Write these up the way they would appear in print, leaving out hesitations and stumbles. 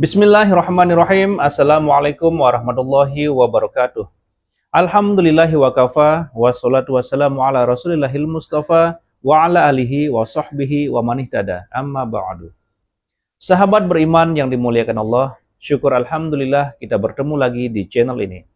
Bismillahirrahmanirrahim. Assalamualaikum warahmatullahi wabarakatuh. Alhamdulillahi wa kafa, wassalatu wassalamu ala rasulillahil mustafa, wa ala alihi wa sahbihi wa manihtada, amma ba'du. Sahabat beriman yang dimuliakan Allah, syukur alhamdulillah kita bertemu lagi di channel ini.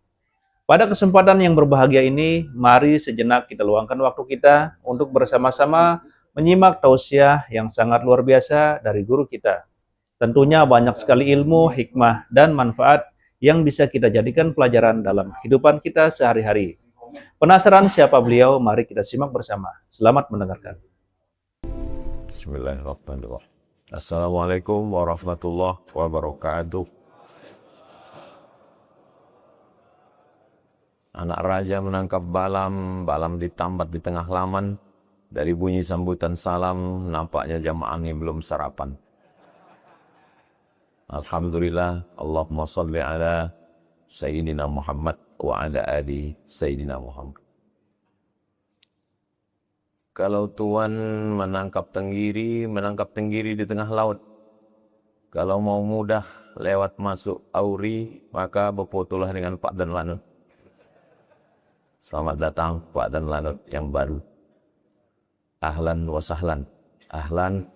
Pada kesempatan yang berbahagia ini, mari sejenak kita luangkan waktu kita untuk bersama-sama menyimak tausiah yang sangat luar biasa dari guru kita. Tentunya banyak sekali ilmu, hikmah, dan manfaat yang bisa kita jadikan pelajaran dalam kehidupan kita sehari-hari. Penasaran siapa beliau? Mari kita simak bersama. Selamat mendengarkan. Bismillahirrahmanirrahim. Assalamualaikum warahmatullahi wabarakatuh. Anak raja menangkap balam, balam ditambat di tengah laman. Dari bunyi sambutan salam, nampaknya jamaah ini belum sarapan. Alhamdulillah, Allahumma salli ala Sayyidina Muhammad wa ala ali Sayyidina Muhammad. Kalau Tuhan menangkap tenggiri di tengah laut. Kalau mau mudah lewat masuk Auri, maka berfotolah dengan Pak Dan Lanut. Selamat datang Pak Dan Lanut yang baru. Ahlan wa sahlan. Ahlan,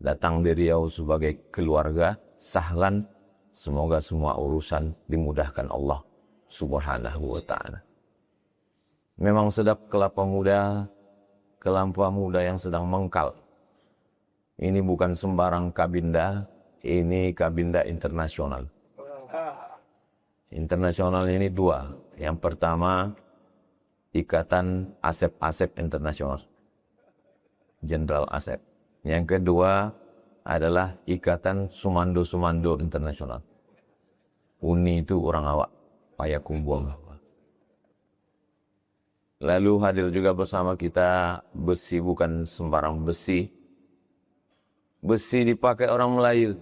datang dari Riau sebagai keluarga. Sahlan, semoga semua urusan dimudahkan Allah Subhanahu wa ta'ala. Memang sedap kelapa muda yang sedang mengkal. Ini bukan sembarang kabinda, ini kabinda internasional. Internasional ini dua. Yang pertama, Ikatan Asep-Asep Internasional, Jenderal Asep. Yang kedua adalah Ikatan Sumando-Sumando Internasional. Uni itu orang awak, payakumbuang. Lalu hadir juga bersama kita besi, bukan sembarang besi. Besi dipakai orang Melayu.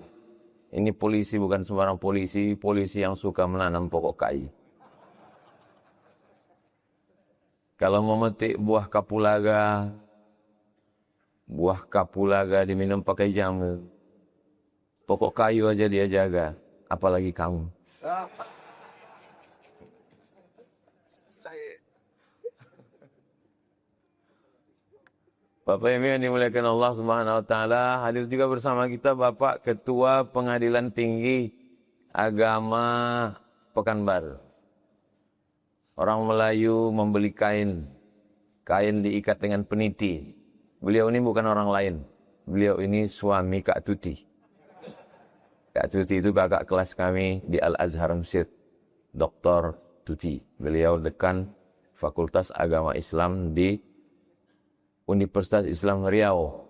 Ini polisi bukan sembarang polisi, polisi yang suka menanam pokok kayu. Kalau memetik buah kapulaga diminum pakai jamu. Pokok kayu aja dia jaga, apalagi kamu. Bapak Ibu yang dimuliakan Allah Subhanahu wa taala, hadir juga bersama kita Bapak Ketua Pengadilan Tinggi Agama Pekanbaru. Orang Melayu membeli kain diikat dengan peniti. Beliau ini bukan orang lain. Beliau ini suami Kak Tuti. Kak Tuti itu kakak kelas kami di Al-Azhar Mesir. Dr. Tuti. Beliau dekan Fakultas Agama Islam di Universitas Islam Riau.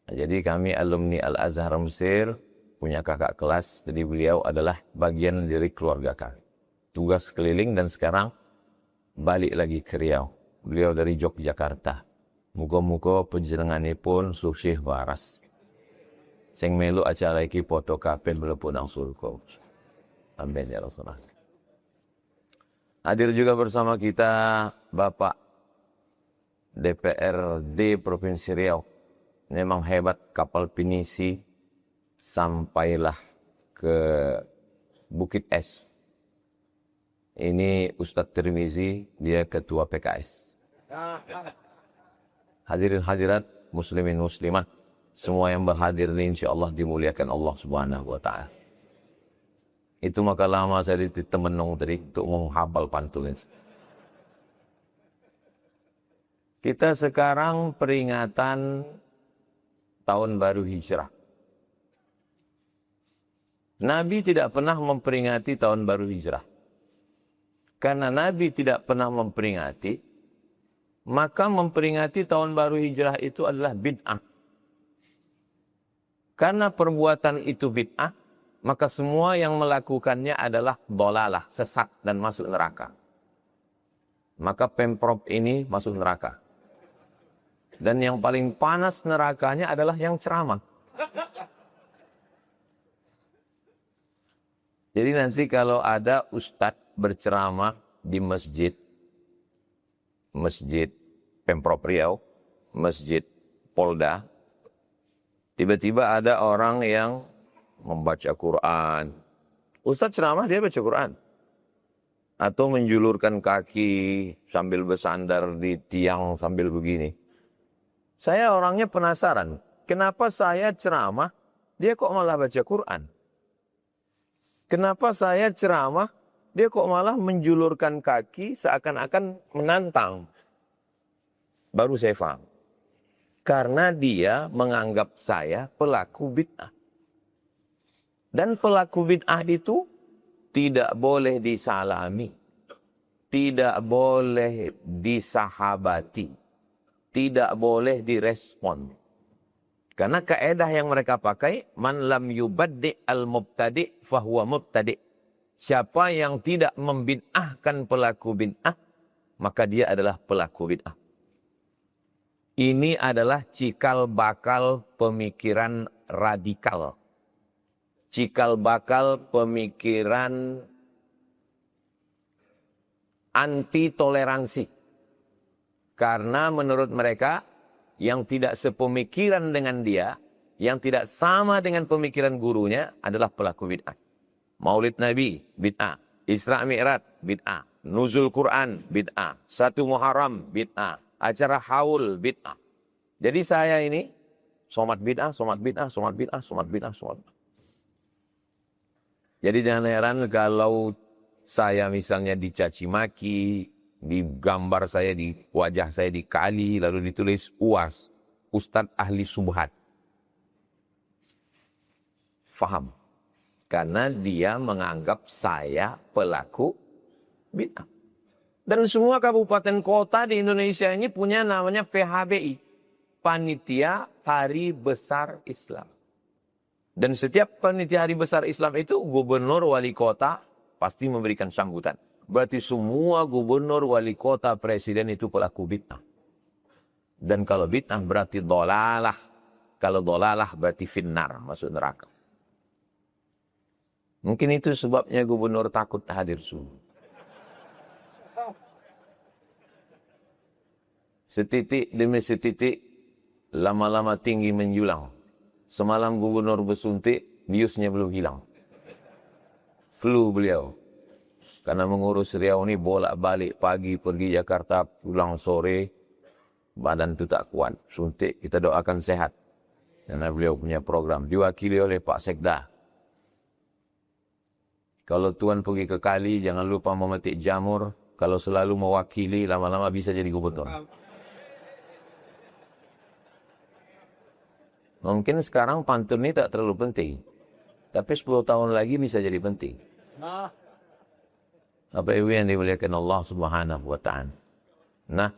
Jadi kami alumni Al-Azhar Mesir, punya kakak kelas. Jadi beliau adalah bagian dari keluarga kami. Tugas keliling dan sekarang balik lagi ke Riau. Beliau dari Yogyakarta. Muga-muga panjenenganipun sukses waras. Sing melu acara iki padha kabeh mlebu nang surga. Amin ya Rasulullah. Hadir juga bersama kita Bapak DPRD Provinsi Riau. Memang hebat kapal pinisi sampailah ke Bukit Es. Ini Ustadz Tirmizi, dia ketua PKS. Hadirin hadirat, muslimin muslimat, semua yang berhadir ini insya Allah dimuliakan Allah Subhanahu wa ta'ala. Itu maka lama saya ditemenung tadi untuk menghafal pantun. Kita sekarang peringatan tahun baru Hijrah. Nabi tidak pernah memperingati tahun baru Hijrah. Karena Nabi tidak pernah memperingati, maka memperingati tahun baru Hijrah itu adalah bid'ah. Karena perbuatan itu bid'ah, maka semua yang melakukannya adalah dolalah, sesat dan masuk neraka. Maka Pemprov ini masuk neraka. Dan yang paling panas nerakanya adalah yang ceramah. Jadi nanti kalau ada ustadz berceramah di masjid Pemprov Riau, masjid Polda, tiba-tiba ada orang yang membaca Quran. Ustadz ceramah dia baca Quran. Atau menjulurkan kaki sambil bersandar di tiang sambil begini. Saya orangnya penasaran. Kenapa saya ceramah, dia kok malah baca Quran? Kenapa saya ceramah, dia kok malah menjulurkan kaki seakan-akan menantang? Baru saya paham. Karena dia menganggap saya pelaku bid'ah. Dan pelaku bid'ah itu tidak boleh disalami, tidak boleh disahabati, tidak boleh direspon. Karena kaedah yang mereka pakai, man lam yubaddi al-mubtadi' fahuwa mubtadi'. Siapa yang tidak membid'ahkan pelaku bid'ah, maka dia adalah pelaku bid'ah. Ini adalah cikal bakal pemikiran radikal. Cikal bakal pemikiran anti toleransi. Karena menurut mereka yang tidak sepemikiran dengan dia, yang tidak sama dengan pemikiran gurunya adalah pelaku bid'ah. Maulid Nabi bid'ah, Isra Mi'raj bid'ah, nuzul Quran bid'ah, 1 Muharram bid'ah, acara haul bid'ah. Jadi saya ini somat bid'ah, somat bid'ah, somat bid'ah, somat bid'ah, somat bid'ah. Jadi jangan heran kalau saya misalnya dicaci maki, di gambar saya, di wajah saya dikali, lalu ditulis UAS, Ustadz Ahli Subhat. Faham? Karena dia menganggap saya pelaku bid'ah. Dan semua kabupaten kota di Indonesia ini punya namanya PHBI, Panitia Hari Besar Islam. Dan setiap panitia Hari Besar Islam itu gubernur, wali kota pasti memberikan sambutan. Berarti semua gubernur, wali kota, presiden itu pelaku bid'ah. Dan kalau bid'ah berarti dolalah. Kalau dolalah berarti finnar, masuk neraka. Mungkin itu sebabnya gubernur takut hadir subuh. Setitik demi setitik, lama-lama tinggi menjulang. Semalam gubernur bersuntik, biusnya belum hilang. Flu beliau. Karena mengurus Riau ini bolak-balik, pagi pergi Jakarta, pulang sore, badan itu tak kuat. Suntik, kita doakan sehat. Karena beliau punya program, diwakili oleh Pak Sekda. Kalau Tuan pergi ke kali, jangan lupa memetik jamur. Kalau selalu mewakili, lama-lama bisa jadi gubernur. Mungkin sekarang pantun ini tak terlalu penting. Tapi 10 tahun lagi bisa jadi penting. Apa ibu yang dimuliakan Allah Subhanahu wa ta'ala. Nah,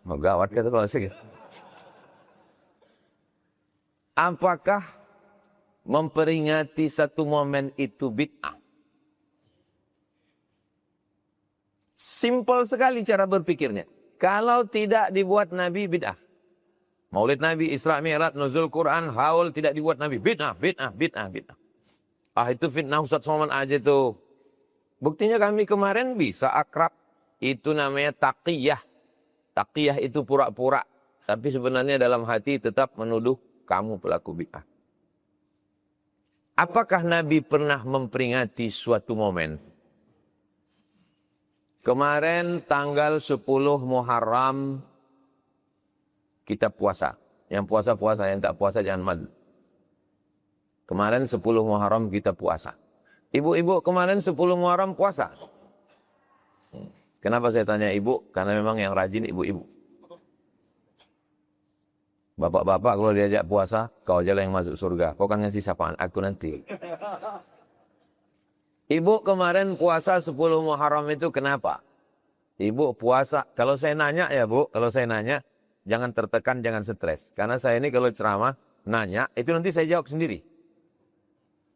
mau gawat kata Pak Syekh. Apakah memperingati satu momen itu bid'ah? Simpel sekali cara berpikirnya. Kalau tidak dibuat Nabi, bid'ah. Maulid Nabi, Isra Mi'raj, nuzul Quran, haul tidak dibuat Nabi. Bid'ah, bid'ah, bid'ah, bid'ah. Ah itu fitnah Ustaz Somad aja tuh. Buktinya kami kemarin bisa akrab. Itu namanya taqiyah. Taqiyah itu pura-pura. Tapi sebenarnya dalam hati tetap menuduh kamu pelaku bid'ah. Apakah Nabi pernah memperingati suatu momen? Kemarin tanggal 10 Muharram kita puasa. Yang puasa-puasa, yang tak puasa jangan malu. Kemarin 10 Muharram kita puasa. Ibu-ibu kemarin 10 Muharram puasa. Kenapa saya tanya ibu? Karena memang yang rajin ibu-ibu. Bapak-bapak kalau diajak puasa, kau aja yang masuk surga. Kau kan ngasih sapaan, aku nanti. Ibu kemarin puasa 10 Muharram itu kenapa? Ibu puasa, kalau saya nanya ya bu, kalau saya nanya, jangan tertekan, jangan stres. Karena saya ini kalau ceramah, nanya, itu nanti saya jawab sendiri.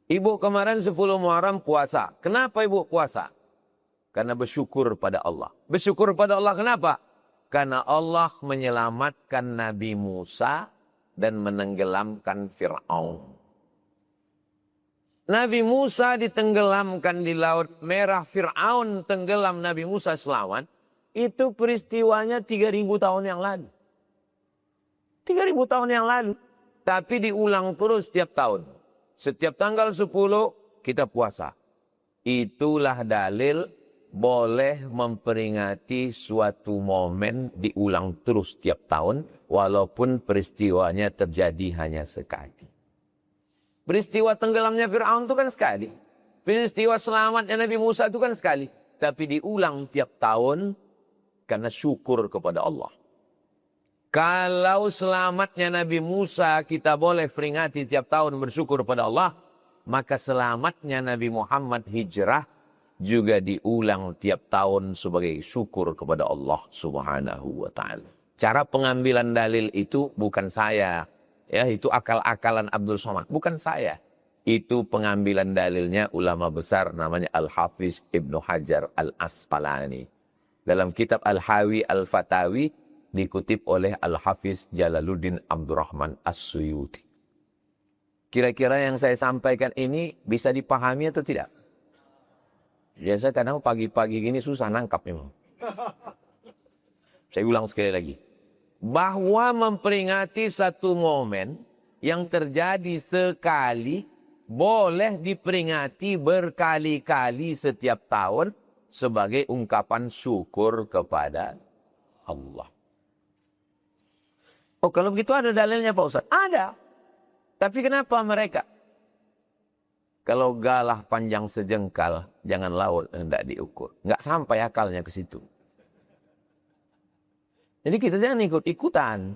Ibu kemarin 10 Muharram puasa. Kenapa ibu puasa? Karena bersyukur pada Allah. Bersyukur pada Allah kenapa? Karena Allah menyelamatkan Nabi Musa dan menenggelamkan Fir'aun. Nabi Musa ditenggelamkan di Laut Merah, Fir'aun tenggelam, Nabi Musa selamat. Itu peristiwanya 3.000 tahun yang lalu. 3.000 tahun yang lalu. Tapi diulang terus setiap tahun. Setiap tanggal 10 kita puasa. Itulah dalil boleh memperingati suatu momen diulang terus tiap tahun, walaupun peristiwanya terjadi hanya sekali. Peristiwa tenggelamnya Fir'aun itu kan sekali. Peristiwa selamatnya Nabi Musa itu kan sekali. Tapi diulang tiap tahun karena syukur kepada Allah. Kalau selamatnya Nabi Musa kita boleh peringati tiap tahun bersyukur kepada Allah, maka selamatnya Nabi Muhammad hijrah juga diulang tiap tahun sebagai syukur kepada Allah Subhanahu wa taala. Cara pengambilan dalil itu bukan saya, ya, itu akal-akalan Abdul Somad, bukan saya. Itu pengambilan dalilnya ulama besar namanya Al-Hafiz Ibnu Hajar Al-Asqalani. Dalam kitab Al-Hawi Al-Fatawi dikutip oleh Al-Hafiz Jalaluddin Abdurrahman As-Suyuti. Kira-kira yang saya sampaikan ini bisa dipahami atau tidak? Biasa kadang pagi-pagi gini susah nangkap memang. Saya ulang sekali lagi. Bahwa memperingati satu momen yang terjadi sekali boleh diperingati berkali-kali setiap tahun sebagai ungkapan syukur kepada Allah. Oh, kalau begitu ada dalilnya Pak Ustaz? Ada. Tapi kenapa mereka? Kalau galah panjang sejengkal, jangan laut hendak diukur. Nggak sampai akalnya ke situ. Jadi kita jangan ikut-ikutan.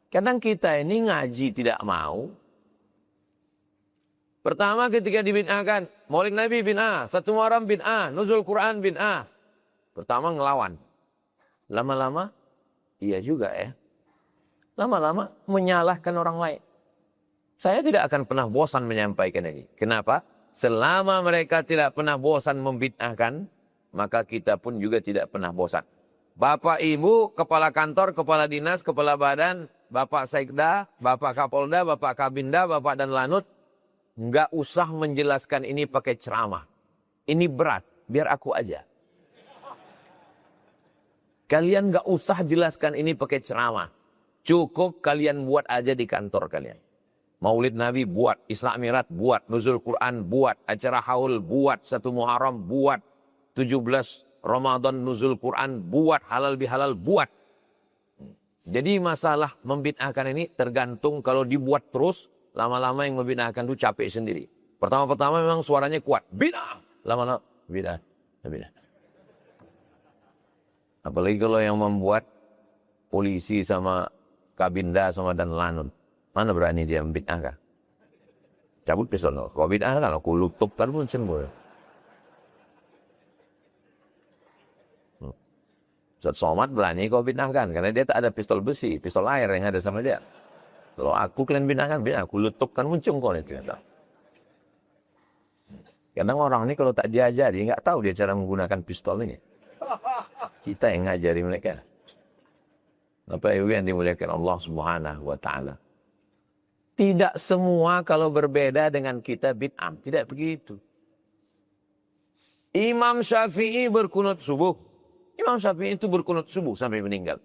Kadang kita ini ngaji tidak mau. Pertama ketika dibid'ahkan, Maulid Nabi bid'ah, Satu Muharram bid'ah, Nuzul Quran bid'ah. Pertama ngelawan. Lama-lama, iya juga ya. Lama-lama menyalahkan orang lain. Saya tidak akan pernah bosan menyampaikan ini. Kenapa? Selama mereka tidak pernah bosan membid'ahkan, maka kita pun juga tidak pernah bosan. Bapak, Ibu, Kepala Kantor, Kepala Dinas, Kepala Badan, Bapak Sekda, Bapak Kapolda, Bapak Kabinda, Bapak dan Lanut, nggak usah menjelaskan ini pakai ceramah. Ini berat, biar aku aja. Kalian nggak usah jelaskan ini pakai ceramah. Cukup kalian buat aja di kantor kalian. Maulid Nabi buat, Isra Mi'raj buat, Nuzul Quran buat, acara haul buat, Satu Muharram buat, 17 Ramadan Nuzul Quran buat, halal bihalal buat. Jadi masalah membid'ahkan ini tergantung kalau dibuat terus, lama-lama yang membid'ahkan itu capek sendiri. Pertama-pertama memang suaranya kuat, bid'ah. Lama-lama bid'ah, bid'ah. Apalagi kalau yang membuat polisi sama Kabinda sama dan Lanut. Mana berani dia membid'ahkan? Cabut pistol. Kalau bid'ah kan aku lutup kan pun sembuh. Ustaz Somad berani kau bid'ahkan karena dia tak ada pistol besi, pistol air yang ada sama dia. Kalau aku kalian bid'ahkan, aku lutupkan muncung kau itu. Kadang orang ini kalau tak diajari nggak tahu dia cara menggunakan pistol ini. Kita yang ngajari mereka. Bapak Ibu yang dimuliakan Allah Subhanahu wa taala. Tidak semua kalau berbeda dengan kita bid'ah, tidak begitu. Imam Syafi'i berkunut subuh. Imam Syafi'i itu berkunut subuh sampai meninggal.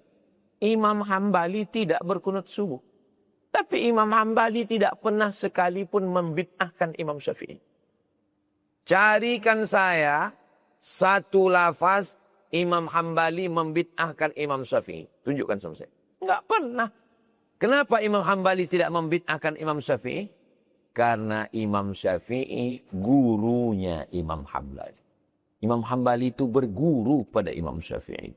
Imam Hambali tidak berkunut subuh. Tapi Imam Hambali tidak pernah sekalipun membid'ahkan Imam Syafi'i. Carikan saya satu lafaz Imam Hambali membid'ahkan Imam Syafi'i. Tunjukkan sama saya. Enggak pernah. Kenapa Imam Hambali tidak membid'ahkan Imam Syafi'i? Karena Imam Syafi'i gurunya Imam Hambali. Imam Hambali itu berguru pada Imam Syafi'i.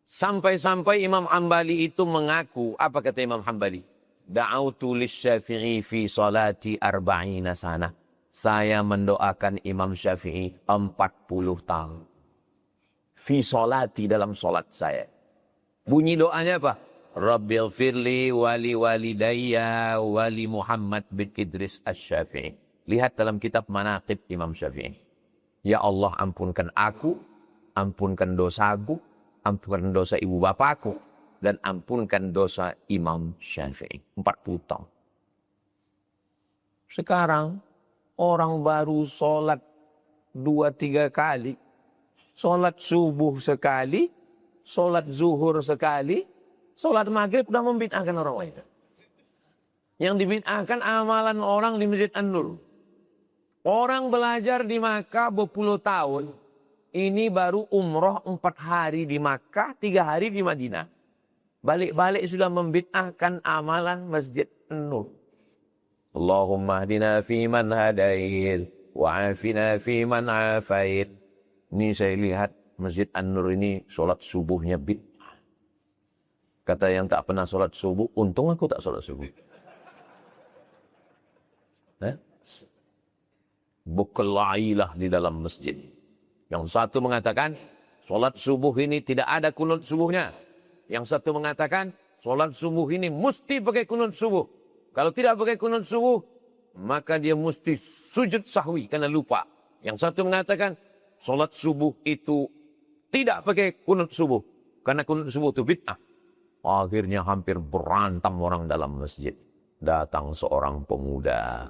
Sampai-sampai Imam Hambali itu mengaku, apa kata Imam Hambali? Da'autu lisyafi'i fi salati arba'ina sana. Saya mendoakan Imam Syafi'i 40 tahun. Fi salati dalam salat saya. Bunyi doanya apa? Rabbil firli wali walidayya wali Muhammad bin Idris Asy-Syafi'i. Lihat dalam kitab Manaqib Imam Syafi'i. Ya Allah ampunkan aku, ampunkan dosaku, ampunkan dosa ibu bapakku, dan ampunkan dosa Imam Syafi'i. 40 tahun. Sekarang orang baru sholat 2-3 kali. Sholat subuh sekali, sholat zuhur sekali, sholat maghrib udah membid'ahkan orang lain. Yang dibid'ahkan amalan orang di Masjid An-Nur. Orang belajar di Makkah berpuluh tahun. Ini baru umroh 4 hari di Makkah, 3 hari di Madinah. Balik-balik sudah membid'ahkan amalan Masjid An-Nur. Allahumma hdina fi man hadait, wa'afina fi man afait. Ini saya lihat Masjid An-Nur ini sholat subuhnya bid'ah. Kata yang tak pernah sholat subuh, untung aku tak sholat subuh. Berkelailah di dalam masjid. Yang satu mengatakan, sholat subuh ini tidak ada kunut subuhnya. Yang satu mengatakan, sholat subuh ini mesti pakai kunut subuh. Kalau tidak pakai kunut subuh, maka dia mesti sujud sahwi karena lupa. Yang satu mengatakan, sholat subuh itu tidak pakai kunut subuh. Karena kunut subuh itu bid'ah. Akhirnya hampir berantem orang dalam masjid. Datang seorang pemuda.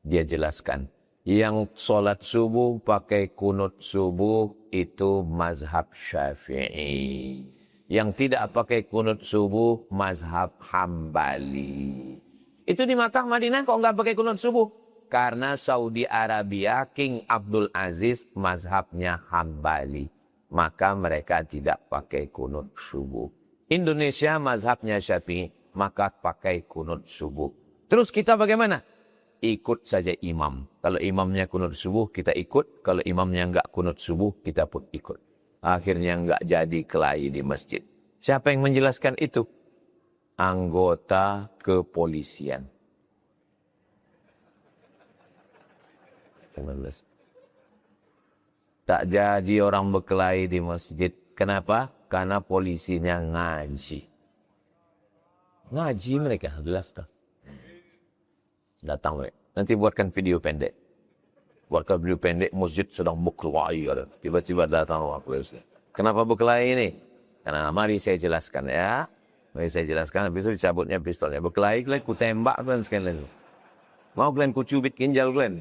Dia jelaskan, yang sholat subuh pakai kunut subuh itu mazhab Syafi'i. Yang tidak pakai kunut subuh mazhab Hambali. Itu di Makkah Madinah kok nggak pakai kunut subuh? Karena Saudi Arabia King Abdul Aziz mazhabnya Hambali. Maka mereka tidak pakai kunut subuh. Indonesia mazhabnya Syafi'i, maka pakai kunut subuh. Terus kita bagaimana? Ikut saja imam. Kalau imamnya kunut subuh, kita ikut. Kalau imamnya enggak kunut subuh, kita pun ikut. Akhirnya enggak jadi kelahi di masjid. Siapa yang menjelaskan itu? Anggota kepolisian. Tak jadi orang berkelahi di masjid. Kenapa? Karena polisinya ngaji. Ngaji mereka, jelas tak? Datang mereka. Nanti buatkan video pendek. Buatkan video pendek, masjid sedang berkelahi. Tiba-tiba datang orang polisi. Kenapa berkelahi ini? Karena mari saya jelaskan ya. Mari saya jelaskan, habis itu dicabutnya pistolnya. Berkelahi, kalian ku tembak kalian sekalian. Mau kalian ku cubit ginjal kalian.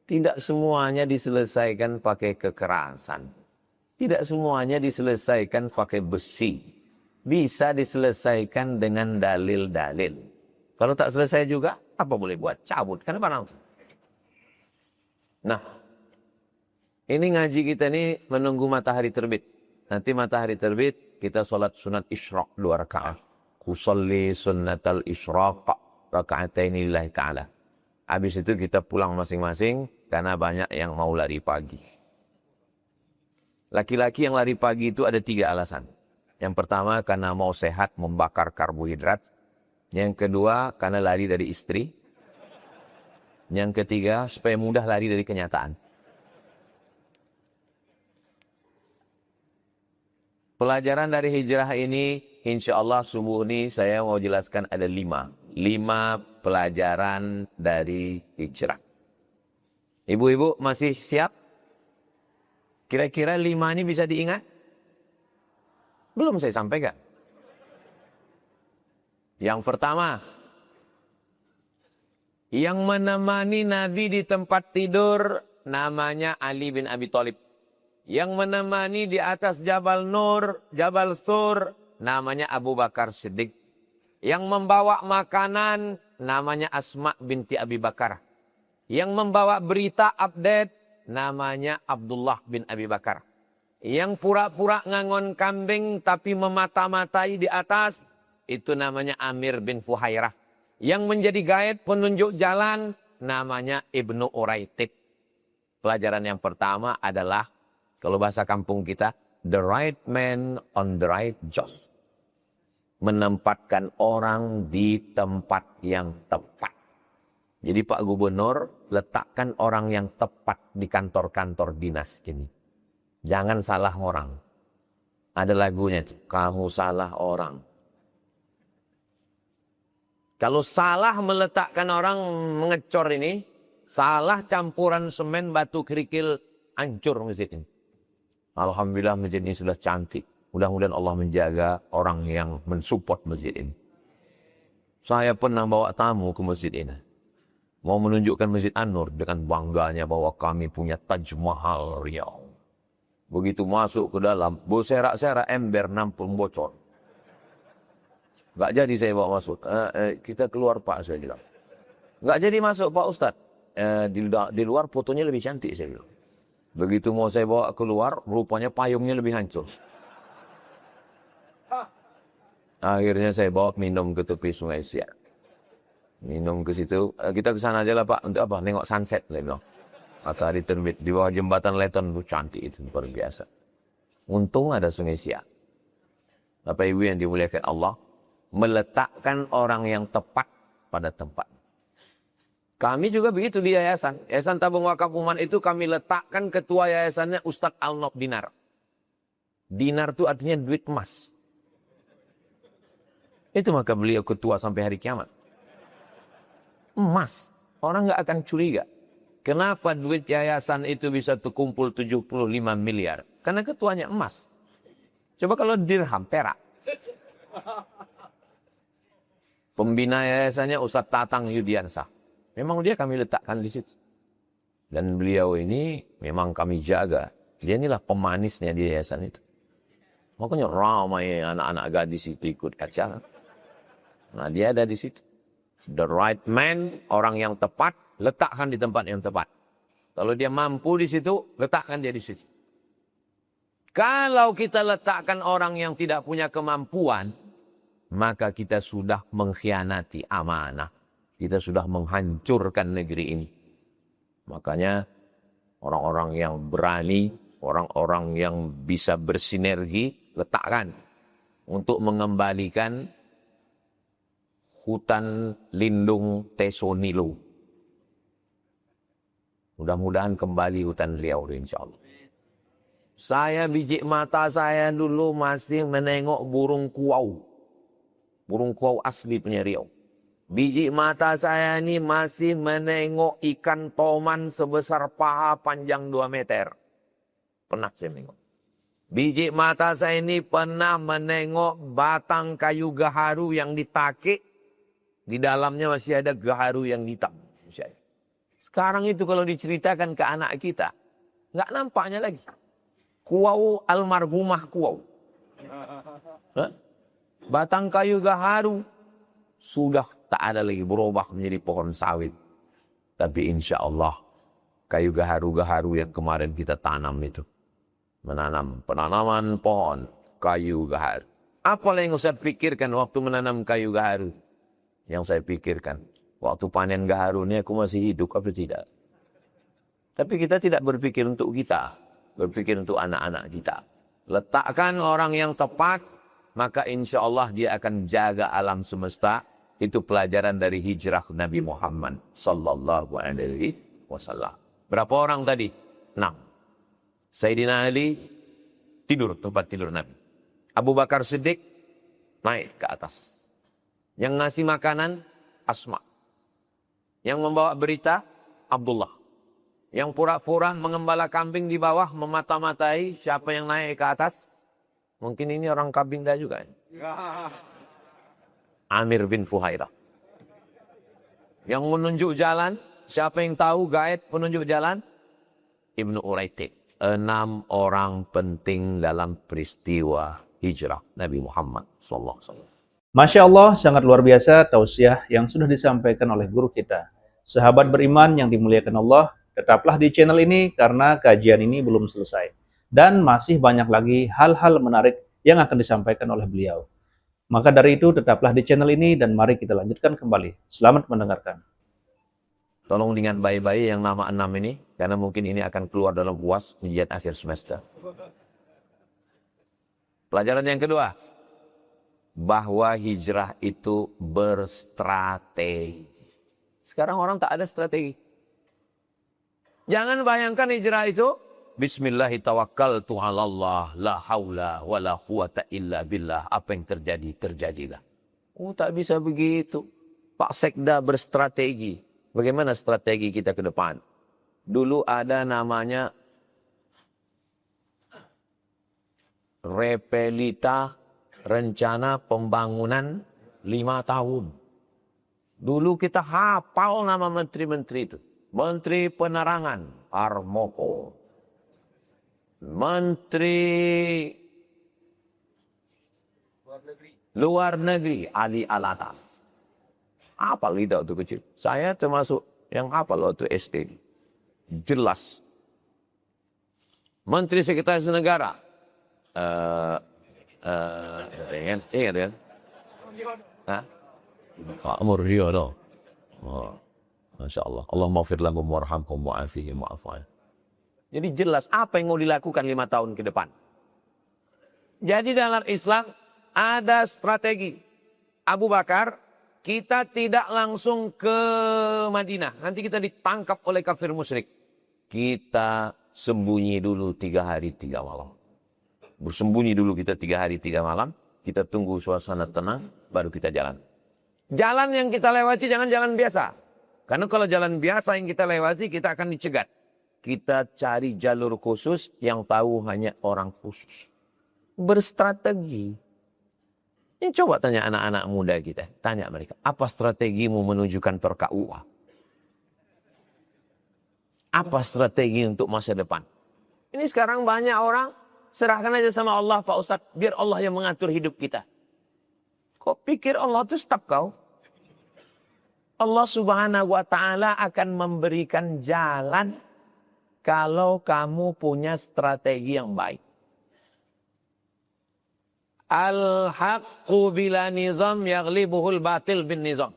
Tidak semuanya diselesaikan pakai kekerasan. Tidak semuanya diselesaikan pakai besi. Bisa diselesaikan dengan dalil-dalil. Kalau tak selesai juga, apa boleh buat? Cabut. Kan apa? Nah, ini ngaji kita ini menunggu matahari terbit. Nanti matahari terbit, kita sholat sunat isyraq 2 rakaat. Kusalli sunnatal isyraq raka'ataini lillahi ta'ala. Habis itu kita pulang masing-masing karena banyak yang mau lari pagi. Laki-laki yang lari pagi itu ada 3 alasan. Yang pertama karena mau sehat membakar karbohidrat. Yang kedua karena lari dari istri. Yang ketiga supaya mudah lari dari kenyataan. Pelajaran dari hijrah ini insya Allah subuh ini saya mau jelaskan ada 5. 5 pelajaran dari hijrah. Ibu-ibu masih siap? Kira-kira 5 ini bisa diingat? Belum saya sampaikan. Yang pertama, yang menemani Nabi di tempat tidur namanya Ali bin Abi Thalib. Yang menemani di atas Jabal Nur, Jabal Sur, namanya Abu Bakar Siddiq. Yang membawa makanan namanya Asma binti Abi Bakar. Yang membawa berita update namanya Abdullah bin Abi Bakar. Yang pura-pura ngangon kambing tapi memata-matai di atas, itu namanya Amir bin Fuhairah. Yang menjadi guide penunjuk jalan namanya Ibnu Uraitik. Pelajaran yang pertama adalah, kalau bahasa kampung kita, the right man on the right job. Menempatkan orang di tempat yang tepat. Jadi Pak Gubernur letakkan orang yang tepat di kantor-kantor dinas gini. Jangan salah orang. Ada lagunya itu, kamu salah orang. Kalau salah meletakkan orang mengecor ini, salah campuran semen, batu, kerikil, hancur masjid ini. Alhamdulillah masjid ini sudah cantik. Mudah-mudahan Allah menjaga orang yang mensupport masjid ini. Saya pernah bawa tamu ke masjid ini. Mau menunjukkan Masjid An-Nur dengan bangganya bahwa kami punya Taj Mahal Riau. Begitu masuk ke dalam, berserak-serak ember nampung bocor. Nggak jadi saya bawa masuk. Kita keluar Pak, saya bilang. Nggak jadi masuk Pak Ustadz. Di luar fotonya lebih cantik, saya bilang. Begitu mau saya bawa keluar, rupanya payungnya lebih hancur. Akhirnya saya bawa minum ke tepi Sungai Siak. Minum ke situ, kita ke sana aja lah Pak, untuk apa? Nengok sunset, saya bilang. Matahari terbit di bawah jembatan Leton, itu cantik itu, luar biasa. Untung ada Sungai Siak. Bapak Ibu yang dimuliakan Allah, meletakkan orang yang tepat pada tempat. Kami juga begitu di yayasan. Yayasan Tabung Wakaf Umat itu kami letakkan ketua yayasannya Ustadz Al-Nob Dinar. Dinar itu artinya duit emas. Itu maka beliau ketua sampai hari kiamat. Emas. Orang nggak akan curiga. Kenapa duit yayasan itu bisa terkumpul 75 miliar? Karena ketuanya emas. Coba kalau dirham, perak. Pembina yayasannya Ustadz Tatang Yudiansah. Memang dia kami letakkan di situ. Dan beliau ini memang kami jaga. Dia inilah pemanisnya di yayasan itu. Makanya ramai anak-anak gadis itu ikut acara. Nah, dia ada di situ. The right man, orang yang tepat, letakkan di tempat yang tepat. Kalau dia mampu di situ, letakkan dia di situ. Kalau kita letakkan orang yang tidak punya kemampuan, maka kita sudah mengkhianati amanah. Kita sudah menghancurkan negeri ini. Makanya orang-orang yang berani, orang-orang yang bisa bersinergi, letakkan untuk mengembalikan hutan lindung Tesonilo. Mudah-mudahan kembali hutan Riau, insya Allah. Saya biji mata saya dulu masih menengok burung kuau. Burung kuau asli punya Riau. Biji mata saya ini masih menengok ikan toman sebesar paha panjang 2 meter. Pernah saya menengok. Biji mata saya ini pernah menengok batang kayu gaharu yang ditakik. Di dalamnya masih ada gaharu yang hitam. Sekarang itu kalau diceritakan ke anak kita, nggak nampaknya lagi. Kuau almarhumah kuau. Batang kayu gaharu sudah tak ada lagi, berubah menjadi pohon sawit. Tapi insya Allah kayu gaharu-gaharu yang kemarin kita tanam itu. Menanam penanaman pohon kayu gaharu. Apa yang saya pikirkan waktu menanam kayu gaharu? Yang saya pikirkan, waktu panen gaharu ini aku masih hidup apa tidak? Tapi kita tidak berpikir untuk kita, berpikir untuk anak-anak kita. Letakkan orang yang tepat, maka insya Allah dia akan jaga alam semesta. Itu pelajaran dari hijrah Nabi Muhammad sallallahu alaihi wasallam. Berapa orang tadi? 6. Sayyidina Ali tidur tempat tidur Nabi. Abu Bakar Siddiq naik ke atas. Yang ngasih makanan Asma. Yang membawa berita Abdullah. Yang pura-pura mengembala kambing di bawah memata-matai siapa yang naik ke atas. Mungkin ini orang Kabinda juga. Amir bin Fuhairah. Yang menunjuk jalan, siapa yang tahu gaib penunjuk jalan? Ibnu Uraitik. 6 orang penting dalam peristiwa hijrah Nabi Muhammad SAW. Masya Allah, sangat luar biasa tausiah yang sudah disampaikan oleh guru kita. Sahabat beriman yang dimuliakan Allah, tetaplah di channel ini karena kajian ini belum selesai. Dan masih banyak lagi hal-hal menarik yang akan disampaikan oleh beliau. Maka dari itu tetaplah di channel ini dan mari kita lanjutkan kembali. Selamat mendengarkan. Tolong dengan baik-baik yang nama 6 ini, karena mungkin ini akan keluar dalam UAS ujian akhir semester. Pelajaran yang kedua, bahwa hijrah itu berstrategi. Sekarang orang tak ada strategi. Jangan bayangkan hijrah itu Bismillahirrahmanirrahim, Allah, la haula wa la quwata illa billah. Apa yang terjadi, terjadilah. Oh, tak bisa begitu. Pak Sekda berstrategi. Bagaimana strategi kita ke depan? Dulu ada namanya Repelita Rencana Pembangunan 5 tahun. Dulu kita hafal nama menteri-menteri itu. Menteri Penerangan, Armoko. Menteri Luar negeri, Ali Alatas. Hafal kita waktu kecil. Saya termasuk yang hafal waktu SD. Jelas. Menteri Sekretaris Negara. Ingat kan? Hah? Pak Murriono. Oh, Masya Allah. Allah maghfir lahum warhamhum wa'afihim wa'afa'in. Jadi jelas apa yang mau dilakukan 5 tahun ke depan. Jadi dalam Islam ada strategi. Abu Bakar, kita tidak langsung ke Madinah. Nanti kita ditangkap oleh kafir musyrik. Kita sembunyi dulu 3 hari 3 malam. Bersembunyi dulu kita 3 hari 3 malam. Kita tunggu suasana tenang, baru kita jalan. Jalan yang kita lewati jangan jalan biasa. Karena kalau jalan biasa yang kita lewati, kita akan dicegat. Kita cari jalur khusus yang tahu hanya orang khusus. Berstrategi. Ini coba tanya anak-anak muda kita. Tanya mereka, apa strategimu menuju kantor KUA? Apa strategi untuk masa depan? Ini sekarang banyak orang, serahkan aja sama Allah Pak Ustadz. Biar Allah yang mengatur hidup kita. Kok pikir Allah itu staf kau? Allah Subhanahu wa Ta'ala akan memberikan jalan kalau kamu punya strategi yang baik. Al-haqqu bila nizam yaghlibuhul batil bin nizam.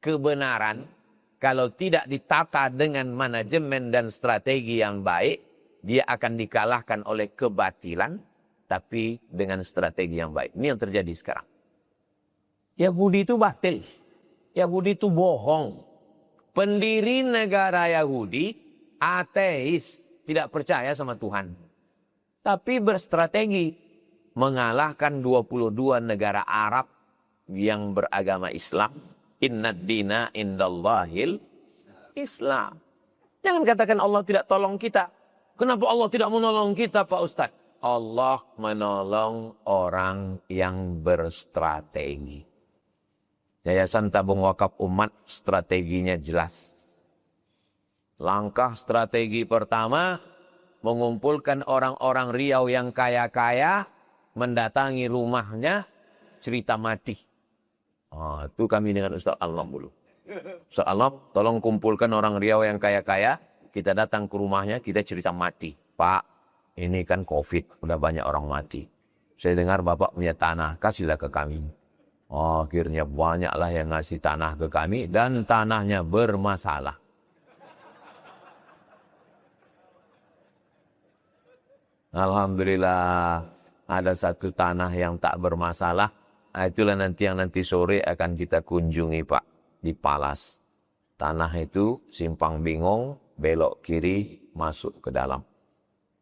Kebenaran kalau tidak ditata dengan manajemen dan strategi yang baik, dia akan dikalahkan oleh kebatilan, tapi dengan strategi yang baik. Ini yang terjadi sekarang. Yahudi itu batil. Yahudi itu bohong. Pendiri negara Yahudi, ateis, tidak percaya sama Tuhan. Tapi berstrategi mengalahkan 22 negara Arab yang beragama Islam. Innad dina indallahil Islam. Jangan katakan Allah tidak tolong kita. Kenapa Allah tidak menolong kita Pak Ustadz? Allah menolong orang yang berstrategi. Yayasan Tabung Wakaf Umat strateginya jelas. Langkah strategi pertama, mengumpulkan orang-orang Riau yang kaya-kaya, mendatangi rumahnya, cerita mati. Oh, itu kami dengan Ustaz Alam dulu. Ustaz Alam, tolong kumpulkan orang Riau yang kaya-kaya, kita datang ke rumahnya, kita cerita mati. Pak, ini kan COVID, udah banyak orang mati. Saya dengar Bapak punya tanah, kasihlah ke kami. Oh, akhirnya banyaklah yang ngasih tanah ke kami dan tanahnya bermasalah. Alhamdulillah ada satu tanah yang tak bermasalah. Itulah nanti yang nanti sore akan kita kunjungi Pak di Palas. Tanah itu simpang bingung, belok kiri, masuk ke dalam.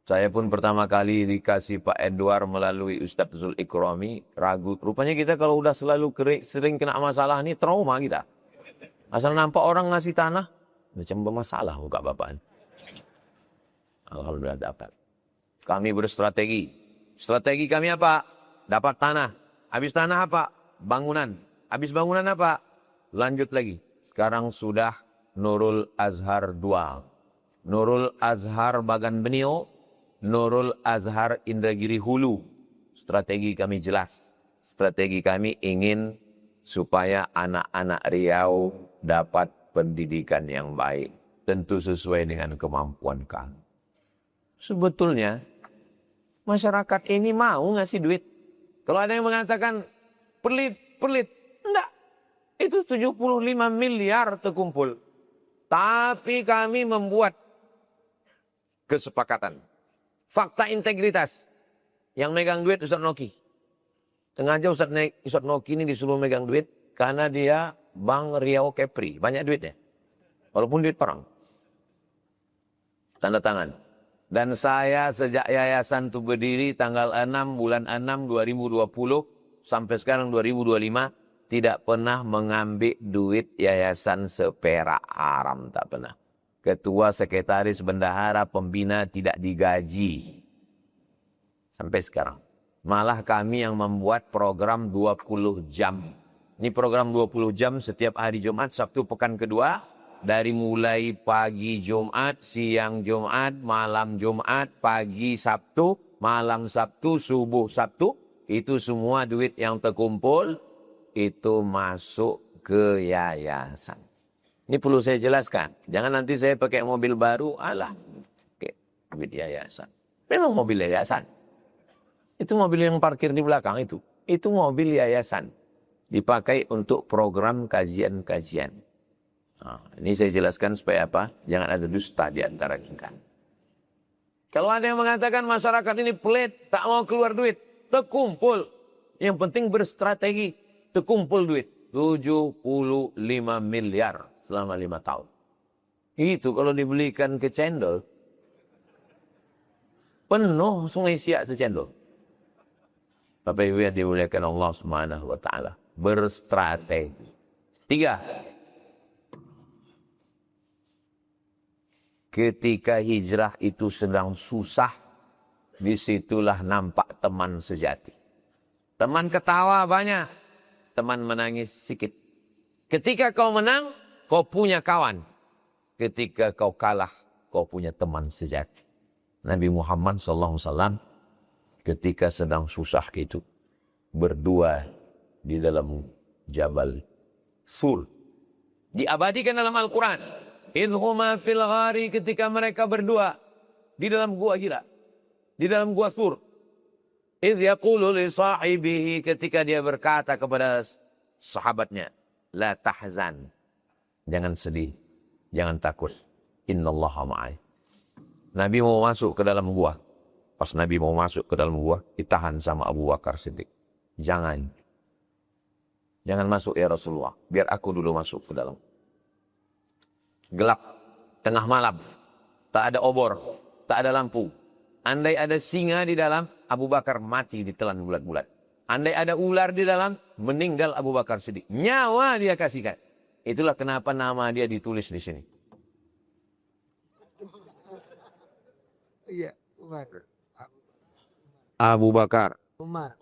Saya pun pertama kali dikasih Pak Edward melalui Ustadz Zul Ikrami, ragu. Rupanya kita kalau udah sering kena masalah ini, trauma kita. Asal nampak orang ngasih tanah, macam bermasalah muka Bapak. Alhamdulillah dapat. Kami berstrategi. Strategi kami apa? Dapat tanah. Habis tanah apa? Bangunan. Habis bangunan apa? Lanjut lagi. Sekarang sudah Nurul Azhar 2. Nurul Azhar Bagan Benio. Nurul Azhar Indragiri Hulu. Strategi kami jelas. Strategi kami ingin supaya anak-anak Riau dapat pendidikan yang baik. Tentu sesuai dengan kemampuan kami. Sebetulnya masyarakat ini mau ngasih duit. Kalau ada yang mengatakan pelit. Enggak. Itu 75 miliar terkumpul. Tapi kami membuat kesepakatan. Fakta integritas. Yang megang duit Ustadz Noki. Sengaja Ustadz Noki ini disuruh megang duit. Karena dia Bank Riau Kepri. Banyak duitnya. Walaupun duit perang. Tanda tangan. Dan saya sejak yayasan itu berdiri tanggal 6 bulan 6 2020. Sampai sekarang 2025. Tidak pernah mengambil duit yayasan seperak haram. Tak pernah. Ketua, sekretaris, bendahara, pembina tidak digaji. Sampai sekarang. Malah kami yang membuat program 20 jam. Ini program 20 jam setiap hari Jumat, Sabtu pekan kedua. Dari mulai pagi Jumat, siang Jumat, malam Jumat, pagi Sabtu, malam Sabtu, subuh Sabtu. Itu semua duit yang terkumpul, itu masuk ke yayasan. Ini perlu saya jelaskan. Jangan nanti saya pakai mobil baru, alah, pakai duit yayasan. Memang mobil yayasan. Itu mobil yang parkir di belakang itu. Itu mobil yayasan. Dipakai untuk program kajian-kajian. Nah, ini saya jelaskan supaya apa? Jangan ada dusta di antara kita. Kalau ada yang mengatakan masyarakat ini pelit, tak mau keluar duit, terkumpul. Yang penting berstrategi, terkumpul duit. 75 miliar selama 5 tahun. Itu kalau dibelikan ke cendol, penuh Sungai Siak secendol. Bapak Ibu yang dimuliakan Allah Subhanahu wa taala, berstrategi. 3. Ketika hijrah itu sedang susah, disitulah nampak teman sejati. Teman ketawa banyak, teman menangis sedikit. Ketika kau menang, kau punya kawan. Ketika kau kalah, kau punya teman sejati. Nabi Muhammad SAW ketika sedang susah gitu, berdua di dalam Jabal Sur. Diabadikan dalam Al-Quran. Idhuma fil ghari, ketika mereka berdua di dalam gua gila, di dalam gua Sur. Idh yaqulu li sahibihi, ketika dia berkata kepada sahabatnya, la tahzan, jangan sedih, jangan takut, innallaha ma'ai. Nabi mau masuk ke dalam gua. Pas Nabi mau masuk ke dalam gua, ditahan sama Abu Bakar Siddiq. Jangan masuk ya Rasulullah, biar aku dulu masuk ke dalam. Gelap, tengah malam, tak ada obor, tak ada lampu. Andai ada singa di dalam, Abu Bakar mati ditelan bulat-bulat. Andai ada ular di dalam, meninggal Abu Bakar Siddiq. Nyawa dia kasihkan. Itulah kenapa nama dia ditulis di sini. Iya, Umar. Abu Bakar. Umar.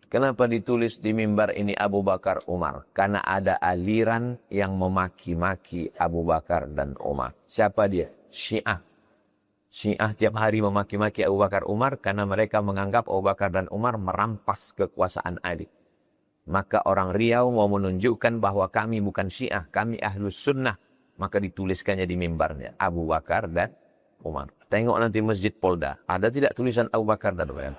Kenapa ditulis di mimbar ini Abu Bakar Umar? Karena ada aliran yang memaki-maki Abu Bakar dan Umar. Siapa dia? Syiah. Syiah tiap hari memaki-maki Abu Bakar Umar karena mereka menganggap Abu Bakar dan Umar merampas kekuasaan Ali. Maka orang Riau mau menunjukkan bahwa kami bukan Syiah, kami Ahlus Sunnah. Maka dituliskannya di mimbarnya Abu Bakar dan Umar. Tengok nanti Masjid Polda, ada tidak tulisan Abu Bakar dan Umar?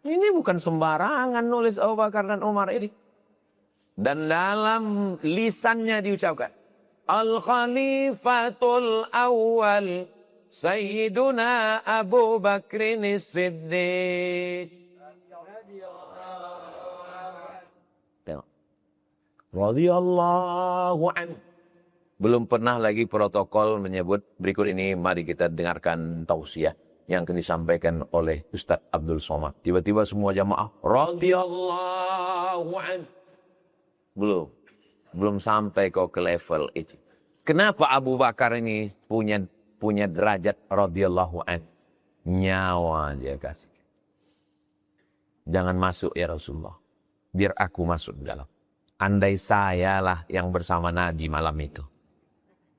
Ini bukan sembarangan nulis Abu Bakar dan Umar ini. Dan dalam lisannya diucapkan, Al-Khalifatul Awwal Sayyiduna Abu Bakrin Siddiq. Tengok. Radhiyallahu anhu. Belum pernah lagi protokol menyebut, berikut ini mari kita dengarkan tausiah yang akan disampaikan oleh Ustadz Abdul Somad. Tiba-tiba semua jamaah, radhiyallahu anhu. Belum sampai kau ke level itu. Kenapa Abu Bakar ini punya derajat radhiyallahu anhu? Nyawa dia kasih. Jangan masuk ya Rasulullah. Biar aku masuk dalam. Andai sayalah yang bersama Nabi malam itu.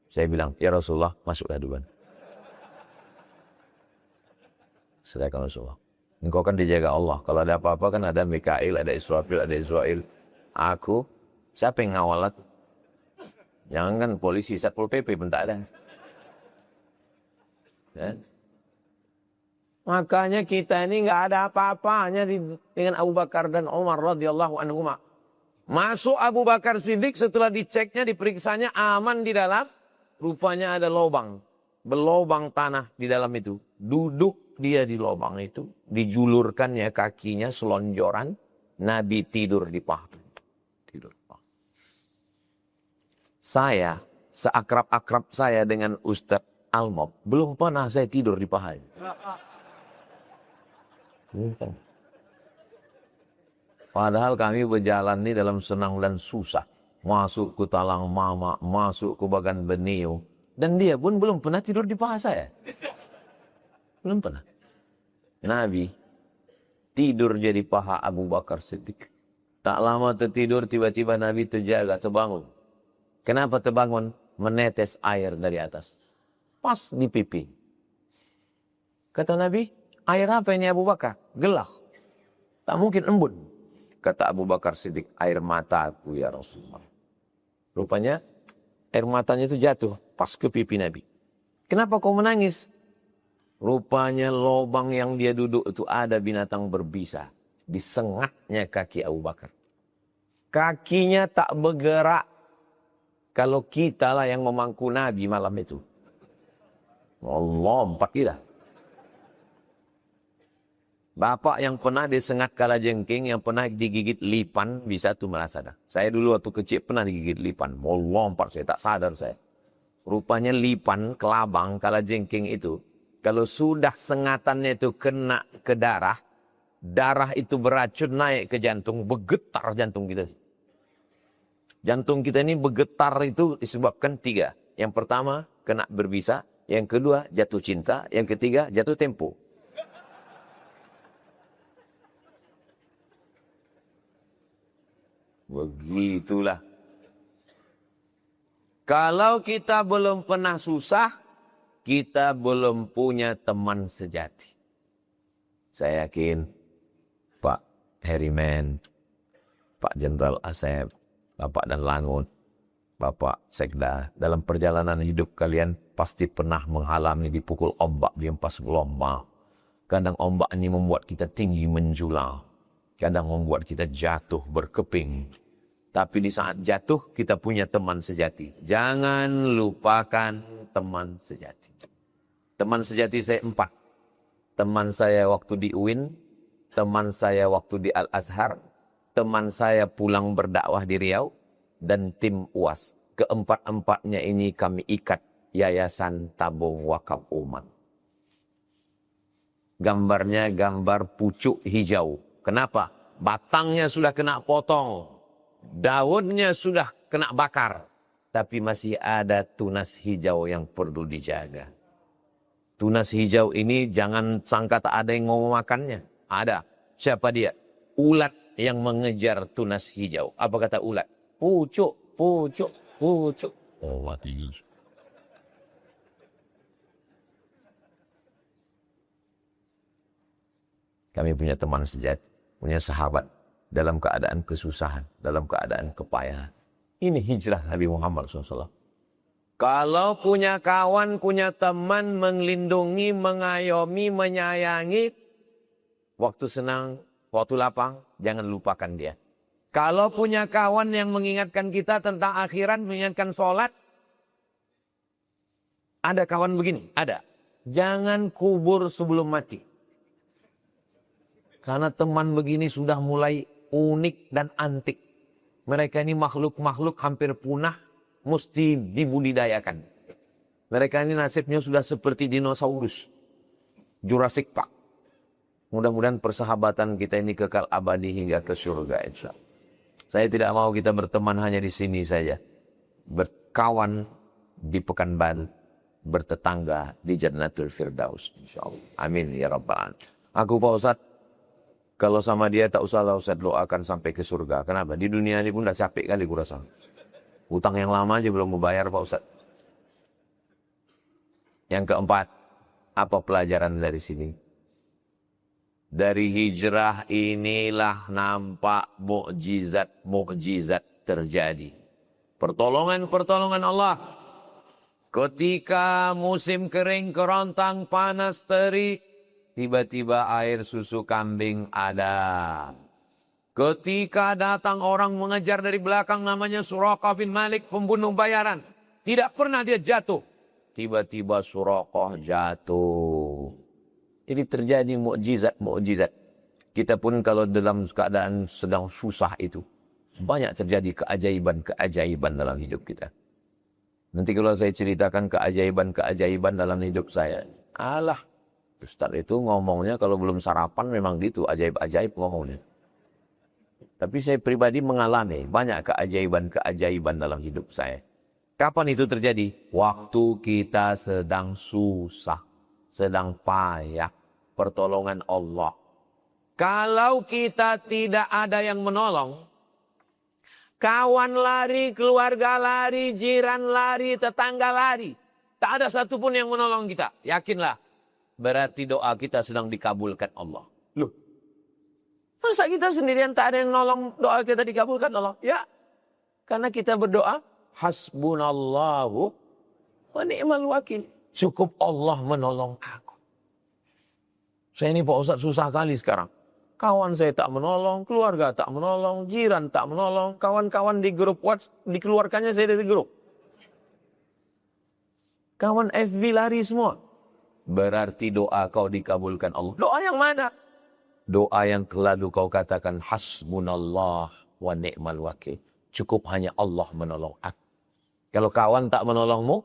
Saya bilang, ya Rasulullah, masuklah duluan. Silakan Rasulullah. Engkau kan dijaga Allah. Kalau ada apa-apa kan ada Mikail, ada Israfil, ada Israel. Aku, siapa yang ngawal aku? Jangan kan polisi, Satpol PP pun tak ada. Ya? Makanya kita ini nggak ada apa-apanya dengan Abu Bakar dan Umar radhiyallahu anhuma. Masuk Abu Bakar Siddiq, setelah diceknya, diperiksanya aman di dalam. Rupanya ada lubang. Berlubang tanah di dalam itu. Duduk dia di lubang itu. Dijulurkannya kakinya selonjoran. Nabi tidur di paha. Tidur di paha. Saya, seakrab-akrab saya dengan Ustadz Almob, belum pernah saya tidur di paha. Padahal kami berjalan ini dalam senang dan susah. Masuk ke Talang Mama, masuk ke Bagan Benio. Dan dia pun belum pernah tidur di paha saya. Belum pernah. Nabi tidur jadi paha Abu Bakar Siddiq. Tak lama tertidur, tiba-tiba Nabi terjaga, terbangun. Kenapa terbangun? menetes air dari atas. Pas di pipi. Kata Nabi, air apa ini Abu Bakar? Gelap. Tak mungkin embun. Kata Abu Bakar Siddiq, air mataku ya Rasulullah. Rupanya air matanya itu jatuh pas ke pipi Nabi. Kenapa kau menangis? Rupanya lubang yang dia duduk itu ada binatang berbisa. Disengatnya kaki Abu Bakar. Kakinya tak bergerak. Kalau kita lah yang memangku Nabi malam itu. Allah, lompat kita. Bapak yang pernah disengat kalajengking, yang pernah digigit lipan, bisa tuh merasa dah. Saya dulu waktu kecil pernah digigit lipan. Mau lompat saya, tak sadar saya. Rupanya lipan, kelabang, kalajengking itu, kalau sudah sengatannya itu kena ke darah, darah itu beracun naik ke jantung, bergetar jantung kita. Jantung kita ini bergetar itu disebabkan 3. Yang pertama, kena berbisa. Yang kedua, jatuh cinta. Yang ketiga, jatuh tempo. Begitulah. Kalau kita belum pernah susah, kita belum punya teman sejati. Saya yakin Pak Herimen, Pak Jenderal Asep, Bapak dan Langut, Bapak Sekda, dalam perjalanan hidup kalian pasti pernah mengalami dipukul ombak di empas gelombang. Kadang ombak ini membuat kita tinggi menjulang. Kadang membuat kita jatuh berkeping. Tapi di saat jatuh kita punya teman sejati. Jangan lupakan teman sejati. Teman sejati saya 4. Teman saya waktu di UIN, teman saya waktu di Al-Azhar, teman saya pulang berdakwah di Riau, dan tim UAS. Keempat-empatnya ini kami ikat Yayasan Tabung Wakaf Umat. Gambarnya gambar pucuk hijau. Kenapa? Batangnya sudah kena potong. Daunnya sudah kena bakar. Tapi masih ada tunas hijau yang perlu dijaga. Tunas hijau ini jangan sangka tak ada yang mau makannya. Ada. Siapa dia? Ulat yang mengejar tunas hijau. Apa kata ulat? Pucuk, pucuk, pucuk. Oh, mati. Kami punya teman sejati, punya sahabat. Dalam keadaan kesusahan, dalam keadaan kepayahan. Ini hijrah Nabi Muhammad SAW. Kalau punya kawan, punya teman, melindungi, mengayomi, menyayangi, waktu senang, waktu lapang, jangan lupakan dia. Kalau punya kawan yang mengingatkan kita tentang akhirat, mengingatkan sholat, ada kawan begini, ada. Jangan kubur sebelum mati. Karena teman begini sudah mulai unik dan antik. Mereka ini makhluk-makhluk hampir punah, mesti dibudidayakan. Mereka ini nasibnya sudah seperti dinosaurus. Jurassic Park. Mudah-mudahan persahabatan kita ini kekal abadi hingga ke surga, insya Allah. Saya tidak mau kita berteman hanya di sini saja. Berkawan di Pekanbaru, bertetangga di Jannatul Firdaus, insya Allah. Amin ya rabbal alamin. Aku Pak Ustadz, kalau sama dia tak usahlah Ustaz doakan sampai ke surga. Kenapa? Di dunia ini pun dah capek kali kurasa. Utang yang lama aja belum membayar Pak Ustaz. Yang keempat, apa pelajaran dari sini? Dari hijrah inilah nampak mukjizat-mukjizat terjadi. Pertolongan-pertolongan Allah. Ketika musim kering, kerontang, panas, terik, tiba-tiba air susu kambing ada. Ketika datang orang mengejar dari belakang namanya Suraqah bin Malik, pembunuh bayaran. Tidak pernah dia jatuh. Tiba-tiba Suraqah jatuh. Jadi terjadi mukjizat-mukjizat. Kita pun kalau dalam keadaan sedang susah itu, banyak terjadi keajaiban-keajaiban dalam hidup kita. Nanti kalau saya ceritakan keajaiban-keajaiban dalam hidup saya, alah, Ustaz itu ngomongnya kalau belum sarapan memang gitu, ajaib-ajaib ngomongnya. Tapi saya pribadi mengalami banyak keajaiban-keajaiban dalam hidup saya. Kapan itu terjadi? Waktu kita sedang susah, sedang payah, pertolongan Allah. Kalau kita tidak ada yang menolong, Kawan lari, keluarga lari, jiran lari, tetangga lari. Tak ada satupun yang menolong kita. Yakinlah. Berarti doa kita sedang dikabulkan Allah. Loh. Masa kita sendirian tak ada yang nolong doa kita dikabulkan Allah? Ya. Karena kita berdoa. Hasbunallahu wa ni'mal wakil. Cukup Allah menolong aku. Saya ini Pak Ustaz susah kali sekarang. Kawan saya tak menolong, keluarga tak menolong, jiran tak menolong, kawan-kawan di grup WhatsApp dikeluarkannya saya dari grup. Kawan FB lari semua. Berarti doa kau dikabulkan Allah. Doa yang mana? Doa yang selalu kau katakan hasbunallah wa ni'mal wakil. Cukup hanya Allah menolong aku. Kalau kawan tak menolongmu,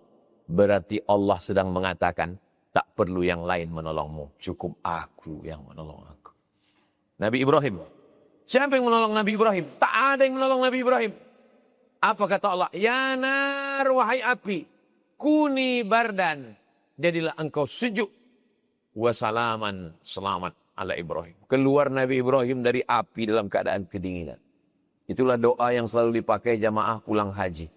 berarti Allah sedang mengatakan tak perlu yang lain menolongmu. Cukup aku yang menolong aku. Nabi Ibrahim. Siapa yang menolong Nabi Ibrahim? Tak ada yang menolong Nabi Ibrahim. Apa kata Allah? Ya nar wahai api. Kuni bardan. Jadilah engkau sejuk. Wasalaman selamat ala Ibrahim. Keluar Nabi Ibrahim dari api dalam keadaan kedinginan. Itulah doa yang selalu dipakai jamaah pulang haji.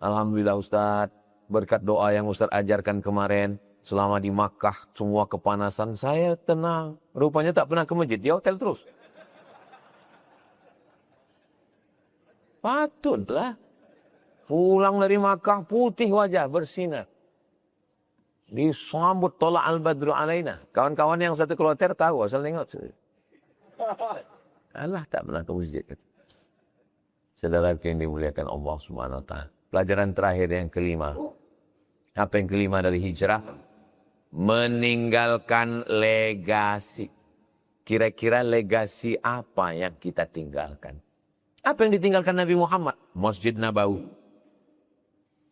Alhamdulillah Ustaz. Berkat doa yang Ustaz ajarkan kemarin. Selama di Makkah semua kepanasan saya tenang. Rupanya tak pernah ke masjid. Di hotel terus. Patutlah. Pulang dari Makkah putih wajah bersinar. Disambut tolak al-badru alaina. Kawan-kawan yang satu kloter tahu asal tengok. Allah tak pernah ke masjid. Saudara yang dimuliakan Allah Subhanahu wa taala. Pelajaran terakhir yang kelima. Apa yang kelima dari hijrah? Meninggalkan legasi. Kira-kira legasi apa yang kita tinggalkan? Apa yang ditinggalkan Nabi Muhammad? Masjid Nabawi.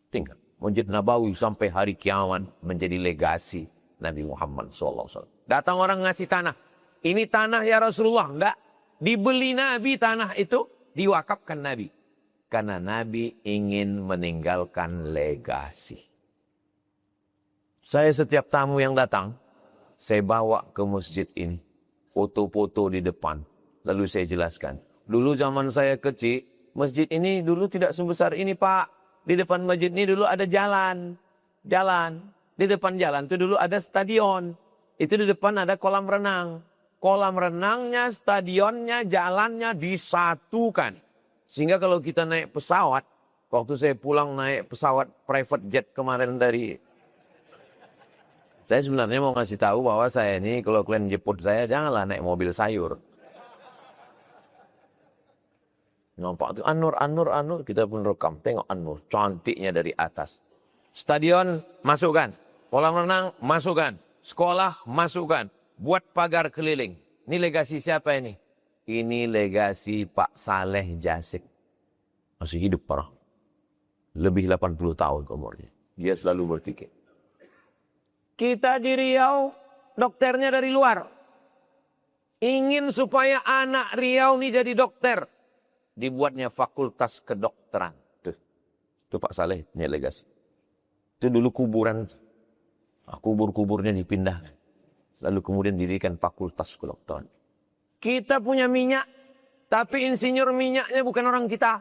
Tinggal. Masjid Nabawi sampai hari kiamat menjadi legasi Nabi Muhammad SAW. Datang orang ngasih tanah. Ini tanah ya Rasulullah. Enggak. Dibeli Nabi tanah itu. Diwakafkan Nabi. Karena Nabi ingin meninggalkan legasi. Saya setiap tamu yang datang, saya bawa ke masjid ini. Foto-foto di depan. Lalu saya jelaskan. Dulu zaman saya kecil, masjid ini dulu tidak sebesar ini Pak. Di depan masjid ini dulu ada jalan. Di depan jalan itu dulu ada stadion. Itu di depan ada kolam renang. Kolam renangnya, stadionnya, jalannya disatukan. Sehingga kalau kita naik pesawat, waktu saya pulang naik pesawat private jet kemarin dari... Saya sebenarnya mau ngasih tahu bahwa saya ini kalau kalian jemput saya janganlah naik mobil sayur. Nampak tuh Anur, kita pun rekam. Tengok Anur, cantiknya dari atas. Stadion, masukkan. Kolam renang, masukkan. Sekolah, masukkan. Buat pagar keliling. Ini legasi siapa ini? Ini legasi Pak Saleh Jasik. Masih hidup parah. Lebih 80 tahun umurnya. Dia selalu berpikir. Kita di Riau, dokternya dari luar. Ingin supaya anak Riau ini jadi dokter. Dibuatnya fakultas kedokteran. Itu Pak Saleh, ini legasi. Itu dulu kuburan. Kubur-kuburnya dipindah. Lalu kemudian didirikan fakultas kedokteran. Kita punya minyak. Tapi insinyur minyaknya bukan orang kita.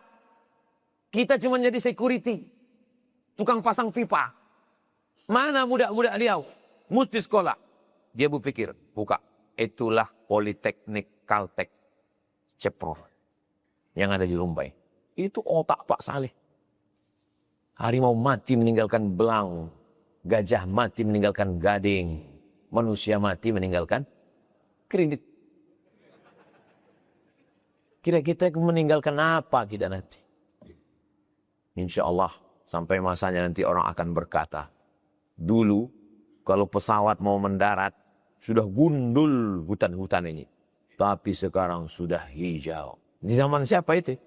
Kita cuma jadi security. Tukang pasang pipa. Mana budak-budak Riau? Mesti sekolah. Dia berpikir, buka. Itulah Politeknik Kaltek Cepro. Yang ada di Rumbai. Itu otak Pak Saleh. Harimau mati meninggalkan belang. Gajah mati meninggalkan gading. Manusia mati meninggalkan kredit. Kira kita meninggalkan apa kita nanti? Insya Allah sampai masanya nanti orang akan berkata. Dulu kalau pesawat mau mendarat sudah gundul hutan-hutan ini. Tapi sekarang sudah hijau. Di zaman siapa itu?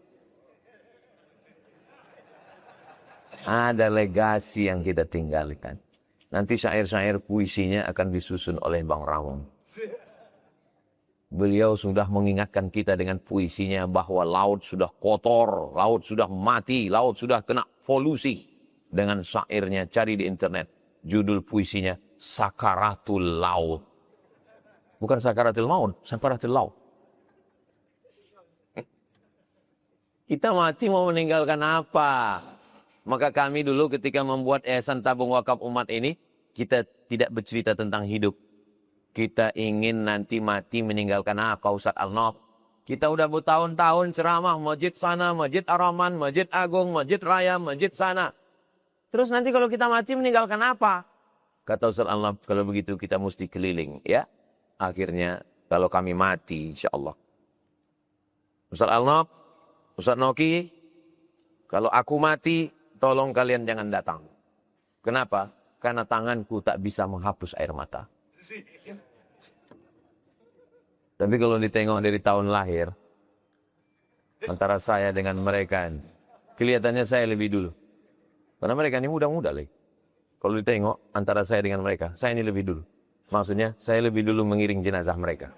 Ada legasi yang kita tinggalkan. Nanti syair-syair puisinya akan disusun oleh Bang Ramon. Beliau sudah mengingatkan kita dengan puisinya bahwa laut sudah kotor, laut sudah mati, laut sudah kena polusi. Dengan syairnya, cari di internet. Judul puisinya, Sakaratul Laut. Bukan Sakaratul Maut, Sakaratul Laut. Kita mati mau meninggalkan apa? Maka kami dulu ketika membuat Yayasan Tabung Wakaf Umat ini, kita tidak bercerita tentang hidup. Kita ingin nanti mati meninggalkan apa, Ustaz Al-Nof? Kita udah bertahun-tahun ceramah, masjid sana, masjid Ar-Rahman, masjid Agung, masjid Raya, masjid sana. Terus nanti kalau kita mati meninggalkan apa? Kata Ustaz Al-Nof, kalau begitu kita mesti keliling, ya. Akhirnya kalau kami mati, insya Allah. Ustaz Al-Nof, Ustaz Noki, kalau aku mati, tolong kalian jangan datang. Kenapa? Karena tanganku tak bisa menghapus air mata. Tapi kalau ditengok dari tahun lahir, antara saya dengan mereka, kelihatannya saya lebih dulu. Karena mereka ini muda-muda lagi. Kalau ditengok antara saya dengan mereka, saya ini lebih dulu. Maksudnya, saya lebih dulu mengiring jenazah mereka.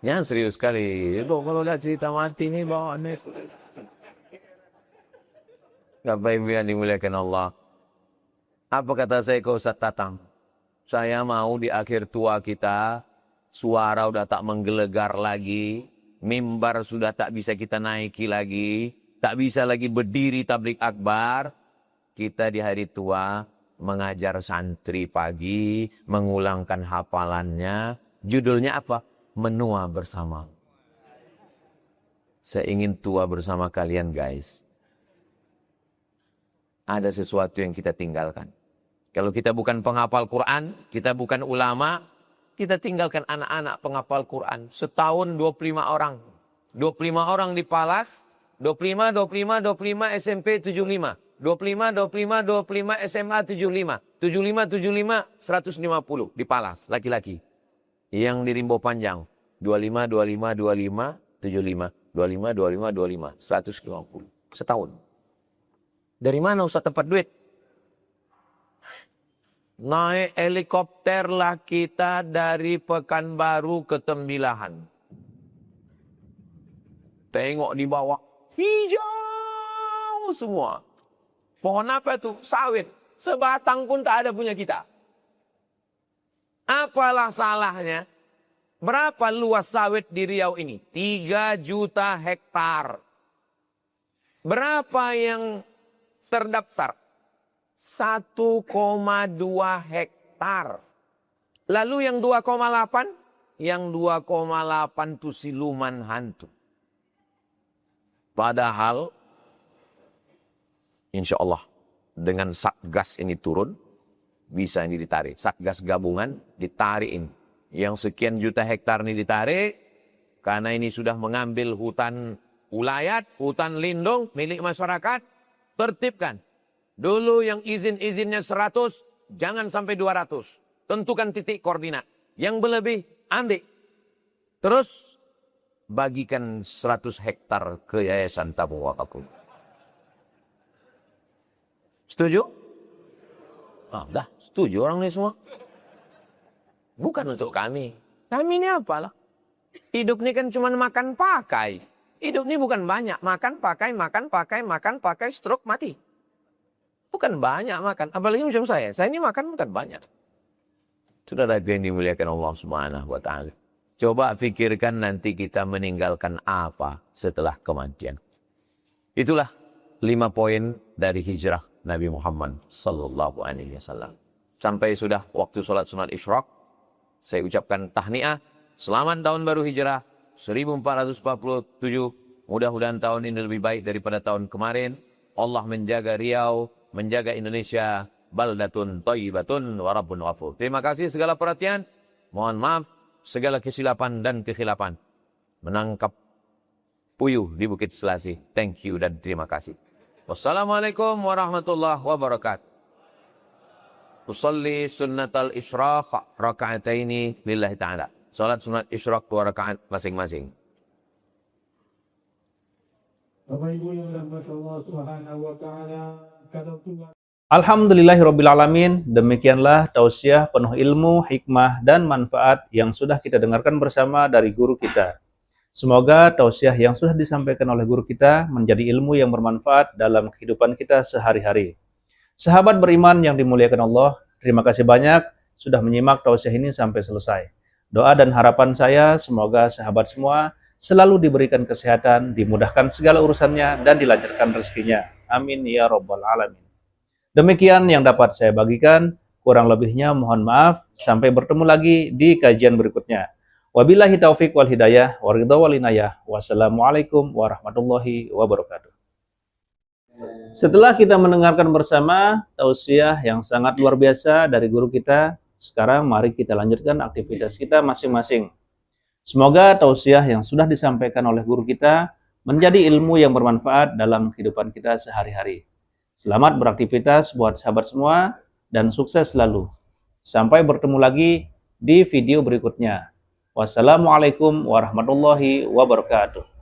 Ya serius sekali. Kalau lihat cerita mati ini bawaannya. Bapak Ibu yang dimuliakan Allah. Apa kata saya ke Ustaz Tatang? Saya mau di akhir tua kita, suara udah tak menggelegar lagi, mimbar sudah tak bisa kita naiki lagi, tak bisa lagi berdiri tablik akbar. Kita di hari tua mengajar santri pagi, mengulangkan hafalannya. Judulnya apa? Menua bersama. Saya ingin tua bersama kalian, guys. Ada sesuatu yang kita tinggalkan. Kalau kita bukan penghafal Quran, kita bukan ulama, kita tinggalkan anak-anak penghafal Quran. Setahun 25 orang. 25 orang di Palas, 25 SMP 75. 25 SMA 75. 75 150 di Palas, laki-laki. Yang di Rimbo Panjang, 25 75 150. Setahun. Dari mana Ustaz dapat duit? Naik helikopter lah kita dari Pekanbaru ke Tembilahan. Tengok di bawah, hijau semua. Pohon apa tuh? Sawit. Sebatang pun tak ada punya kita. Apalah salahnya? Berapa luas sawit di Riau ini? 3 juta hektar. Berapa yang terdaftar? 1,2 hektar. Lalu yang 2,8? Yang 2,8 itu siluman hantu. Padahal, insya Allah, dengan Satgas ini turun, bisa ini ditarik. Satgas gabungan ditarikin. Yang sekian juta hektar ini ditarik, karena ini sudah mengambil hutan ulayat, hutan lindung milik masyarakat, tertibkan. Dulu yang izin-izinnya 100, jangan sampai 200. Tentukan titik koordinat. Yang berlebih, ambil. Terus, bagikan 100 hektar ke Yayasan Tabung Wakaf. Setuju? Dah, setuju orang ini semua. Bukan untuk kami. Kami ini apalah? Hidup ini kan cuma makan pakai. Hidup ini bukan banyak. Makan pakai, stroke, mati. Bukan banyak makan. Apalagi macam saya. Saya ini makan bukan banyak. Saudara yang dimuliakan Allah Subhanahu wa Ta'ala. Coba fikirkan nanti kita meninggalkan apa setelah kematian. Itulah 5 poin dari hijrah Nabi Muhammad sallallahu alaihi wasallam. Sampai sudah waktu sholat sunat isyraq, saya ucapkan tahniah. Selamat tahun baru hijrah 1447. Mudah-mudahan tahun ini lebih baik daripada tahun kemarin. Allah menjaga Riau, menjaga Indonesia, baldatun thayyibatun wa rabbun ghafur. Terima kasih segala perhatian. Mohon maaf segala kesilapan dan kekhilapan. Menangkap puyuh di Bukit Selasi. Thank you dan terima kasih. Wassalamualaikum warahmatullahi wabarakatuh. Usalli sunnatal isyraq raka'ataini lillahi ta'ala. Salat sunat isyraq 2 rakaat masing-masing. Bapak Ibu yang dirahmati Allah Subhanahu wa Ta'ala, kalau Tuhan Alhamdulillahirrabbilalamin. Demikianlah tausiah penuh ilmu, hikmah, dan manfaat yang sudah kita dengarkan bersama dari guru kita. Semoga tausiah yang sudah disampaikan oleh guru kita menjadi ilmu yang bermanfaat dalam kehidupan kita sehari-hari. Sahabat beriman yang dimuliakan Allah, terima kasih banyak sudah menyimak tausiah ini sampai selesai. Doa dan harapan saya semoga sahabat semua selalu diberikan kesehatan, dimudahkan segala urusannya, dan dilancarkan rezekinya. Amin ya robbal alamin. Demikian yang dapat saya bagikan, kurang lebihnya mohon maaf. Sampai bertemu lagi di kajian berikutnya. Wabillahi taufik wal hidayah, waridha wal inayah. Wassalamualaikum warahmatullahi wabarakatuh. Setelah kita mendengarkan bersama tausiah yang sangat luar biasa dari guru kita, sekarang mari kita lanjutkan aktivitas kita masing-masing. Semoga tausiah yang sudah disampaikan oleh guru kita menjadi ilmu yang bermanfaat dalam kehidupan kita sehari-hari. Selamat beraktivitas buat sahabat semua dan sukses selalu. Sampai bertemu lagi di video berikutnya. Wassalamualaikum warahmatullahi wabarakatuh.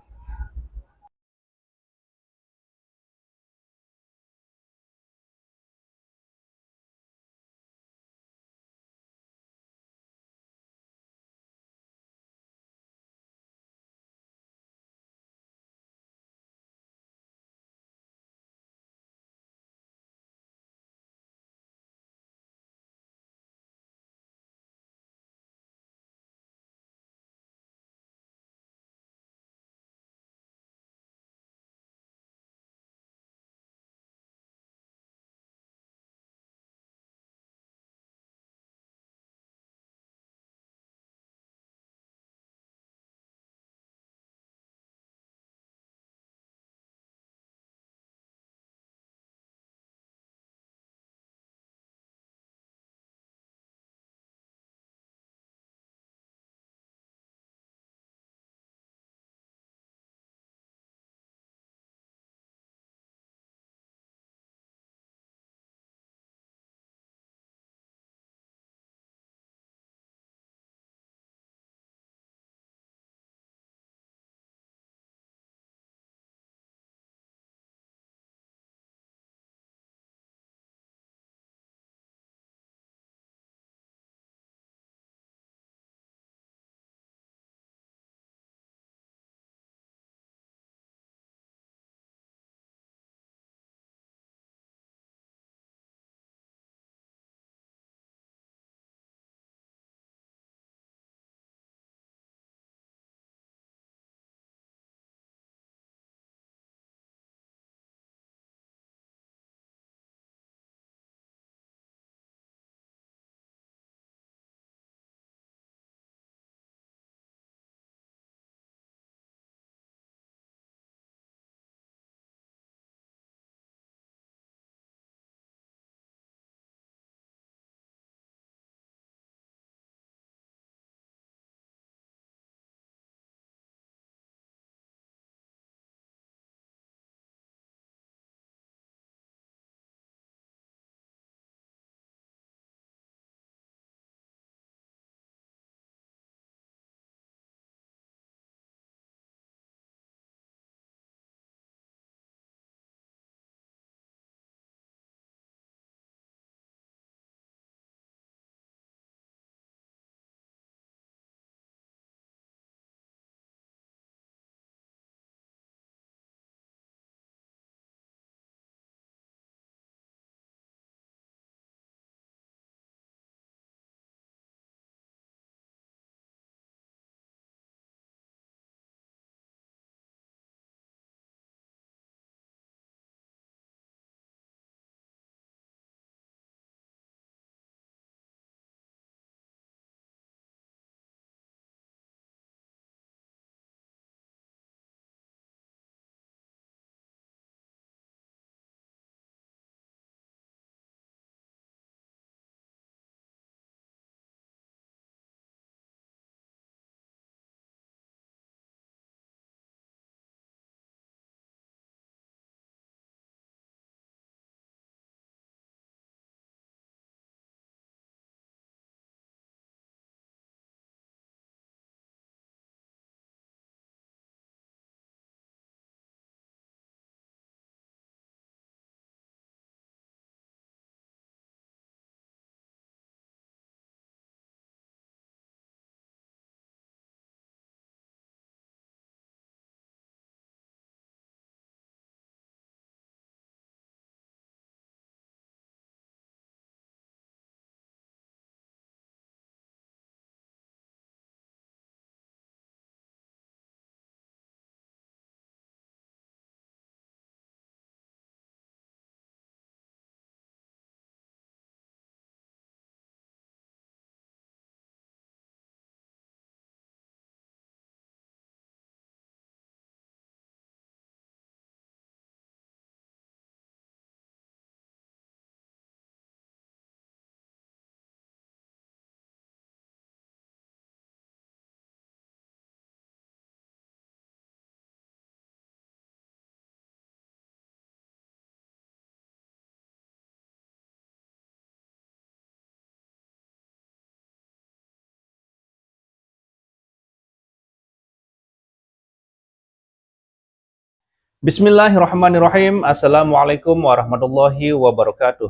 Bismillahirrahmanirrahim. Assalamualaikum warahmatullahi wabarakatuh.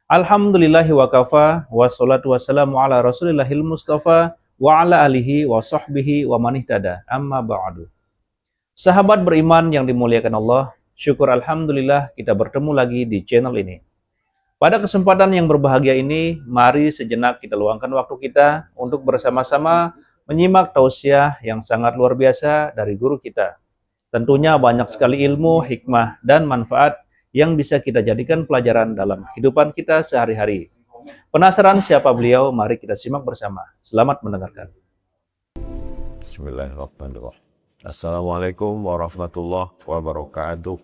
Alhamdulillahi wa kafa, wassalatu wassalamu ala rasulillahil mustafa, wa ala alihi wa sahbihi wa manihtada, amma ba'du. Sahabat beriman yang dimuliakan Allah, syukur alhamdulillah kita bertemu lagi di channel ini. Pada kesempatan yang berbahagia ini, mari sejenak kita luangkan waktu kita untuk bersama-sama menyimak tausiah yang sangat luar biasa dari guru kita. Tentunya banyak sekali ilmu, hikmah, dan manfaat yang bisa kita jadikan pelajaran dalam kehidupan kita sehari-hari. Penasaran siapa beliau? Mari kita simak bersama. Selamat mendengarkan. Bismillahirrahmanirrahim. Assalamualaikum warahmatullahi wabarakatuh.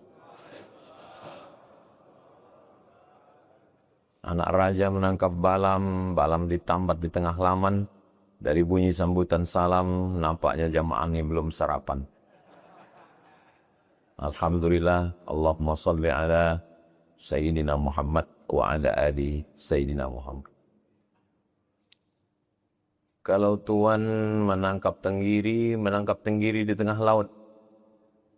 Anak raja menangkap balam, balam ditambat di tengah laman. Dari bunyi sambutan salam, nampaknya jamaah ini belum sarapan. Alhamdulillah, Allahumma salli ala Sayyidina Muhammad wa ala ali Sayyidina Muhammad. Kalau Tuan menangkap tenggiri di tengah laut.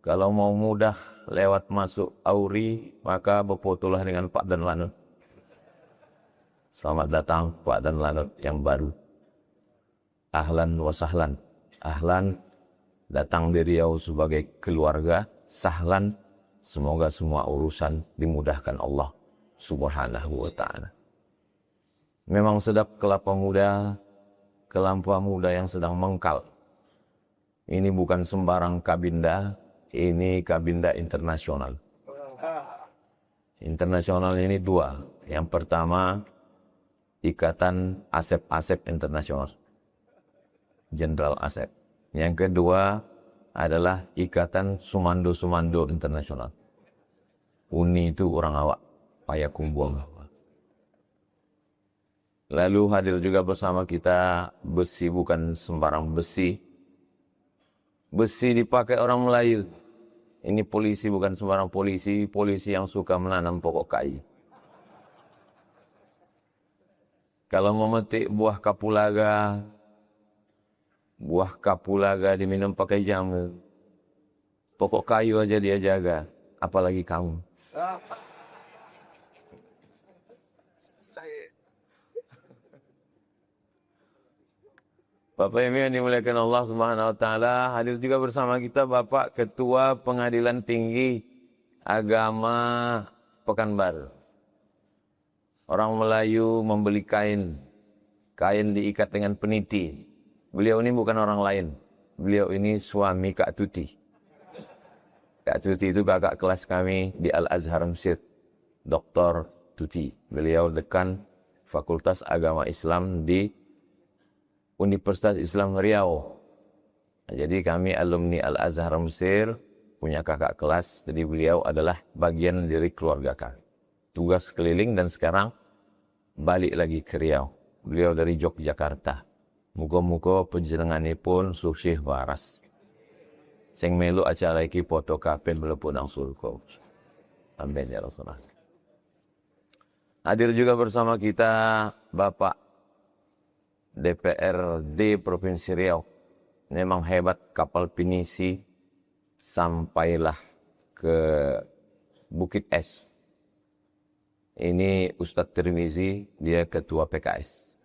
Kalau mau mudah lewat masuk auri, maka berfotolah dengan Pak Dan Lanut. Selamat datang Pak Dan Lanut yang baru. Ahlan wa sahlan. Ahlan, datang di Riau sebagai keluarga. Sahlan, semoga semua urusan dimudahkan Allah Subhanahu wa ta'ala. Memang sedap kelapa muda yang sedang mengkal. Ini bukan sembarang kabinda, ini kabinda internasional. Internasional ini dua. Yang pertama, Ikatan Asep-Asep Internasional, Jenderal Asep. Yang kedua adalah Ikatan Sumando-Sumando Internasional. Uni itu orang awak, payakumbuang. Lalu hadir juga bersama kita besi, bukan sembarang besi. Besi dipakai orang Melayu. Ini polisi bukan sembarang polisi, polisi yang suka menanam pokok kayu. Kalau memetik buah kapulaga diminum pakai jamu. Pokok kayu aja dia jaga, apalagi kamu. Bapak Ibu yang dimuliakan Allah Subhanahu wa taala, hadir juga bersama kita Bapak Ketua Pengadilan Tinggi Agama Pekanbaru. Orang Melayu membeli kain diikat dengan peniti. Beliau ini bukan orang lain. Beliau ini suami Kak Tuti. Kak Tuti itu kakak kelas kami di Al-Azhar Mesir. Dr. Tuti. Beliau dekan Fakultas Agama Islam di Universitas Islam Riau. Jadi kami alumni Al-Azhar Mesir, punya kakak kelas. Jadi beliau adalah bagian dari keluarga kami. Tugas keliling dan sekarang balik lagi ke Riau. Beliau dari Yogyakarta. Muga-muga panjenenganipun sukses waras. Sing melu acara iki padha kabeh mlebu nang surga. Amin ya Rasulullah. Hadir juga bersama kita Bapak DPRD Provinsi Riau. Memang hebat kapal pinisi sampailah ke Bukit Es. Ini Ustadz Tirmizi, dia ketua PKS.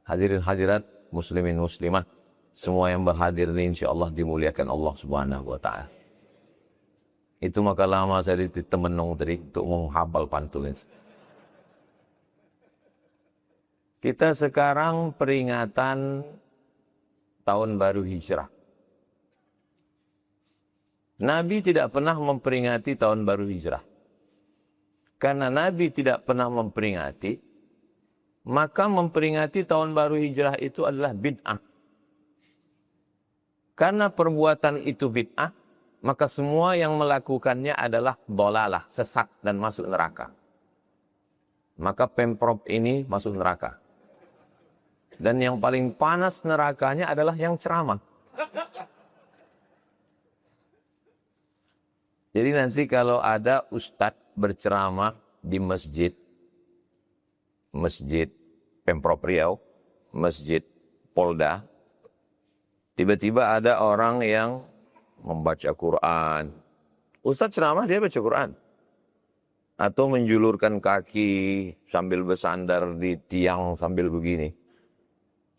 Hadirin hadirat, muslimin muslimat, semua yang berhadir ini insya Allah dimuliakan Allah Subhanahu wa ta'ala. Itu maka lama saya ditemenung tadi untuk menghafal pantun. Kita sekarang peringatan tahun baru Hijrah. Nabi tidak pernah memperingati tahun baru Hijrah. Karena Nabi tidak pernah memperingati, maka memperingati tahun baru Hijrah itu adalah bid'ah. Karena perbuatan itu bid'ah, maka semua yang melakukannya adalah dolalah, sesat dan masuk neraka. Maka Pemprov ini masuk neraka. Dan yang paling panas nerakanya adalah yang ceramah. Jadi nanti kalau ada ustadz berceramah di masjid Pemprov Riau, masjid Polda, tiba-tiba ada orang yang membaca Quran. Ustadz ceramah dia baca Quran. Atau menjulurkan kaki sambil bersandar di tiang sambil begini.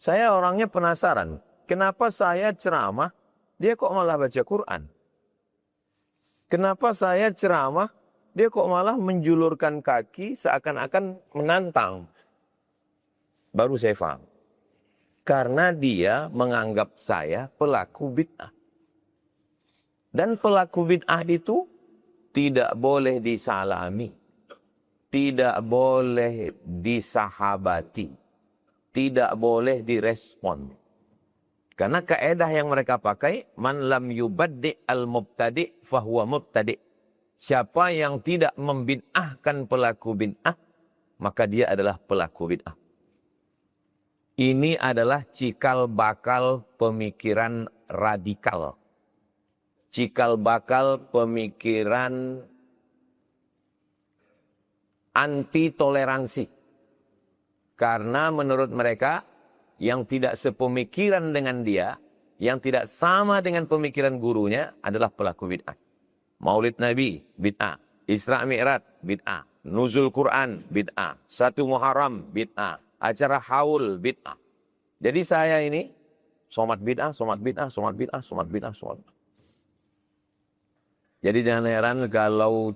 Saya orangnya penasaran. Kenapa saya ceramah, dia kok malah baca Quran? Kenapa saya ceramah, dia kok malah menjulurkan kaki seakan-akan menantang? Baru saya paham. Karena dia menganggap saya pelaku bid'ah. Dan pelaku bid'ah itu tidak boleh disalami. Tidak boleh disahabati. Tidak boleh direspon. Karena kaedah yang mereka pakai, man lam yubaddi' al-mubtadi' fahuwa mubtadi'. Siapa yang tidak membid'ahkan pelaku bid'ah, maka dia adalah pelaku bid'ah. Ini adalah cikal bakal pemikiran radikal. Cikal bakal pemikiran anti toleransi. Karena menurut mereka, yang tidak sepemikiran dengan dia, yang tidak sama dengan pemikiran gurunya adalah pelaku bid'ah. Maulid Nabi, bid'ah. Isra Mi'raj, bid'ah. Nuzul Quran, bid'ah. 1 Muharram, bid'ah. Acara haul, bid'ah. Jadi saya ini, somat bid'ah, somat bid'ah, somat bid'ah, somat bid'ah, somat bid'ah. Jadi jangan heran kalau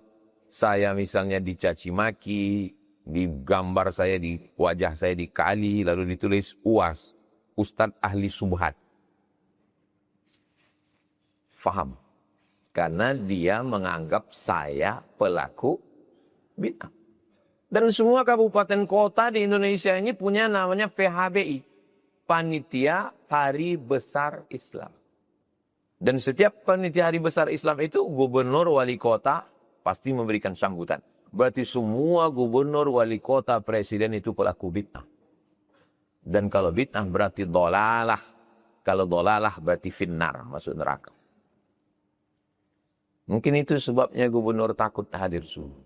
saya misalnya dicaci maki, di gambar saya, di wajah saya dikali, lalu ditulis UAS, Ustadz Ahli Subhat. Faham? Karena dia menganggap saya pelaku bid'ah. Dan semua kabupaten kota di Indonesia ini punya namanya PHBI. Panitia Hari Besar Islam. Dan setiap panitia Hari Besar Islam itu gubernur wali kota pasti memberikan sambutan. Berarti semua gubernur wali kota presiden itu pelaku bid'ah. Dan kalau bid'ah berarti dolalah. Kalau dolalah berarti finnar, masuk neraka. Mungkin itu sebabnya gubernur takut hadir subuh.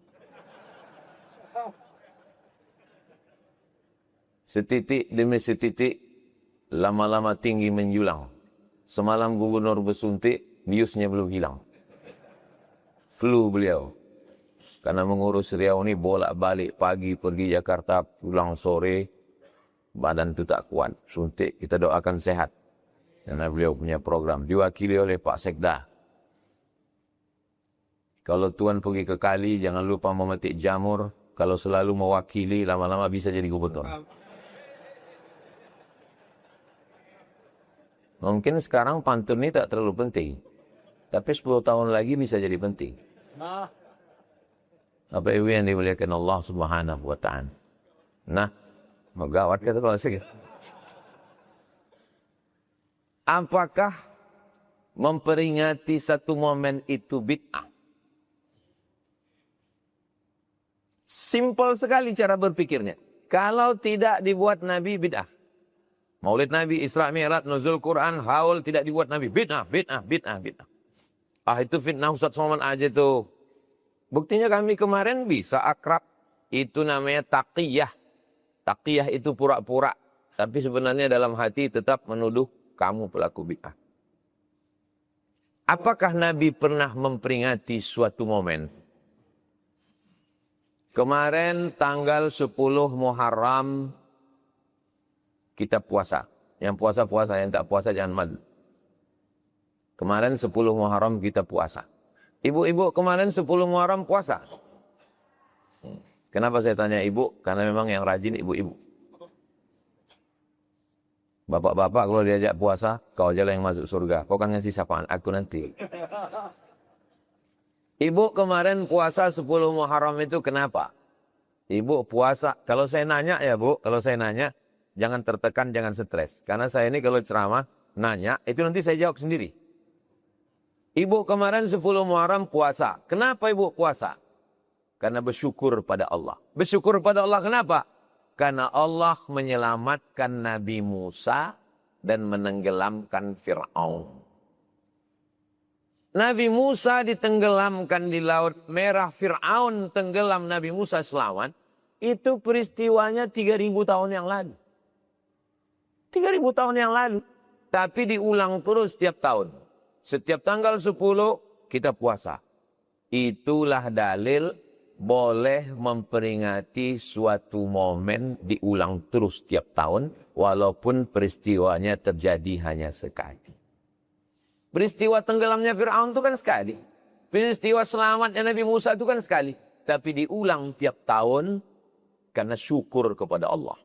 Setitik demi setitik, lama-lama tinggi menjulang. Semalam gubernur bersuntik, biusnya belum hilang. Flu beliau. Karena mengurus Riau ini bolak-balik, pagi pergi Jakarta, pulang sore, badan itu tak kuat. Suntik, kita doakan sehat. Karena beliau punya program, diwakili oleh Pak Sekda. Kalau Tuan pergi ke kali, jangan lupa memetik jamur. Kalau selalu mewakili, lama-lama bisa jadi gubernur. Mungkin sekarang pantun ini tak terlalu penting. Tapi 10 tahun lagi bisa jadi penting. Apa ibu yang dimuliakan Allah Subhanahu wa ta'ala. Nah, megawat kata kalau sikit. Apakah memperingati satu momen itu bid'ah? Simpel sekali cara berpikirnya. Kalau tidak dibuat Nabi, bid'ah. Maulid Nabi, Isra Mi'raj, Nuzul Quran, haul tidak dibuat Nabi. Bid'ah, bid'ah, bid'ah, bid'ah. Ah itu fitnah Ustaz Somad aja tuh. Buktinya kami kemarin bisa akrab. Itu namanya taqiyah. Taqiyah itu pura-pura. Tapi sebenarnya dalam hati tetap menuduh kamu pelaku bid'ah. Apakah Nabi pernah memperingati suatu momen? Kemarin tanggal 10 Muharram kita puasa. Yang puasa-puasa, yang tak puasa jangan malu. Kemarin 10 Muharram kita puasa. Ibu-ibu kemarin 10 Muharram puasa. Kenapa saya tanya ibu? Karena memang yang rajin ibu-ibu. Bapak-bapak kalau diajak puasa, kau aja yang masuk surga. Kau kan ngasih sapaan aku nanti. Ibu kemarin puasa 10 Muharram itu kenapa? Ibu puasa, kalau saya nanya ya bu, kalau saya nanya, jangan tertekan, jangan stres. Karena saya ini kalau ceramah, nanya, itu nanti saya jawab sendiri. Ibu kemarin 10 Muharram puasa. Kenapa ibu puasa? Karena bersyukur pada Allah. Bersyukur pada Allah kenapa? Karena Allah menyelamatkan Nabi Musa dan menenggelamkan Fir'aun. Nabi Musa ditenggelamkan di Laut Merah, Fir'aun tenggelam, Nabi Musa selamat. Itu peristiwanya 3.000 tahun yang lalu. 3.000 tahun yang lalu. Tapi diulang terus setiap tahun. Setiap tanggal 10 kita puasa. Itulah dalil boleh memperingati suatu momen diulang terus tiap tahun, walaupun peristiwanya terjadi hanya sekali. Peristiwa tenggelamnya Fir'aun itu kan sekali. Peristiwa selamatnya Nabi Musa itu kan sekali. Tapi diulang tiap tahun karena syukur kepada Allah.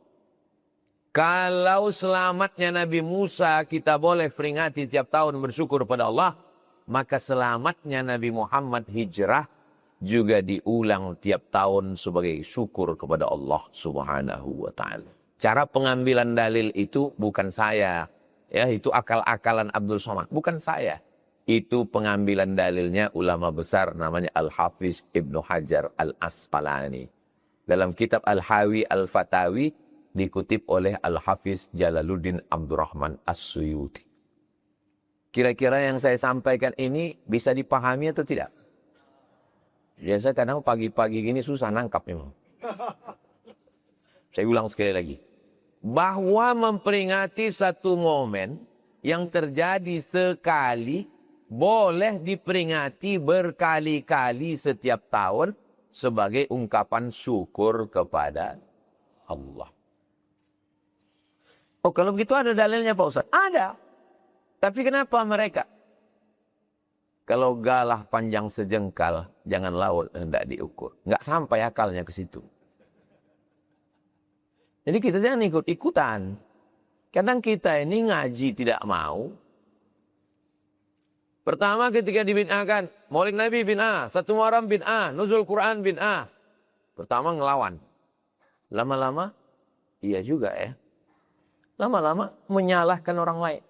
Kalau selamatnya Nabi Musa kita boleh peringati tiap tahun bersyukur kepada Allah, maka selamatnya Nabi Muhammad hijrah juga diulang tiap tahun sebagai syukur kepada Allah Subhanahu wa taala. Cara pengambilan dalil itu bukan saya, ya, itu akal-akalan Abdul Somad, bukan saya. Itu pengambilan dalilnya ulama besar namanya Al-Hafiz Ibnu Hajar Al-Asqalani. Dalam kitab Al-Hawi Al-Fatawi dikutip oleh Al-Hafiz Jalaluddin Abdurrahman As-Suyuti. Kira-kira yang saya sampaikan ini bisa dipahami atau tidak? Biasa kadang pagi-pagi gini susah nangkap memang. Saya ulang sekali lagi. Bahwa memperingati satu momen yang terjadi sekali boleh diperingati berkali-kali setiap tahun sebagai ungkapan syukur kepada Allah. Oh, kalau begitu ada dalilnya Pak Ustaz? Ada. Tapi kenapa mereka? Kalau galah panjang sejengkal, jangan laut hendak diukur. Nggak sampai akalnya ke situ. Jadi kita jangan ikut-ikutan. Kadang kita ini ngaji tidak mau. Pertama ketika dibid'ahkan, Maulid Nabi bid'ah, Satu Muharram bid'ah, Nuzul Quran bid'ah. Pertama ngelawan. Lama-lama, iya juga ya. Lama-lama menyalahkan orang lain.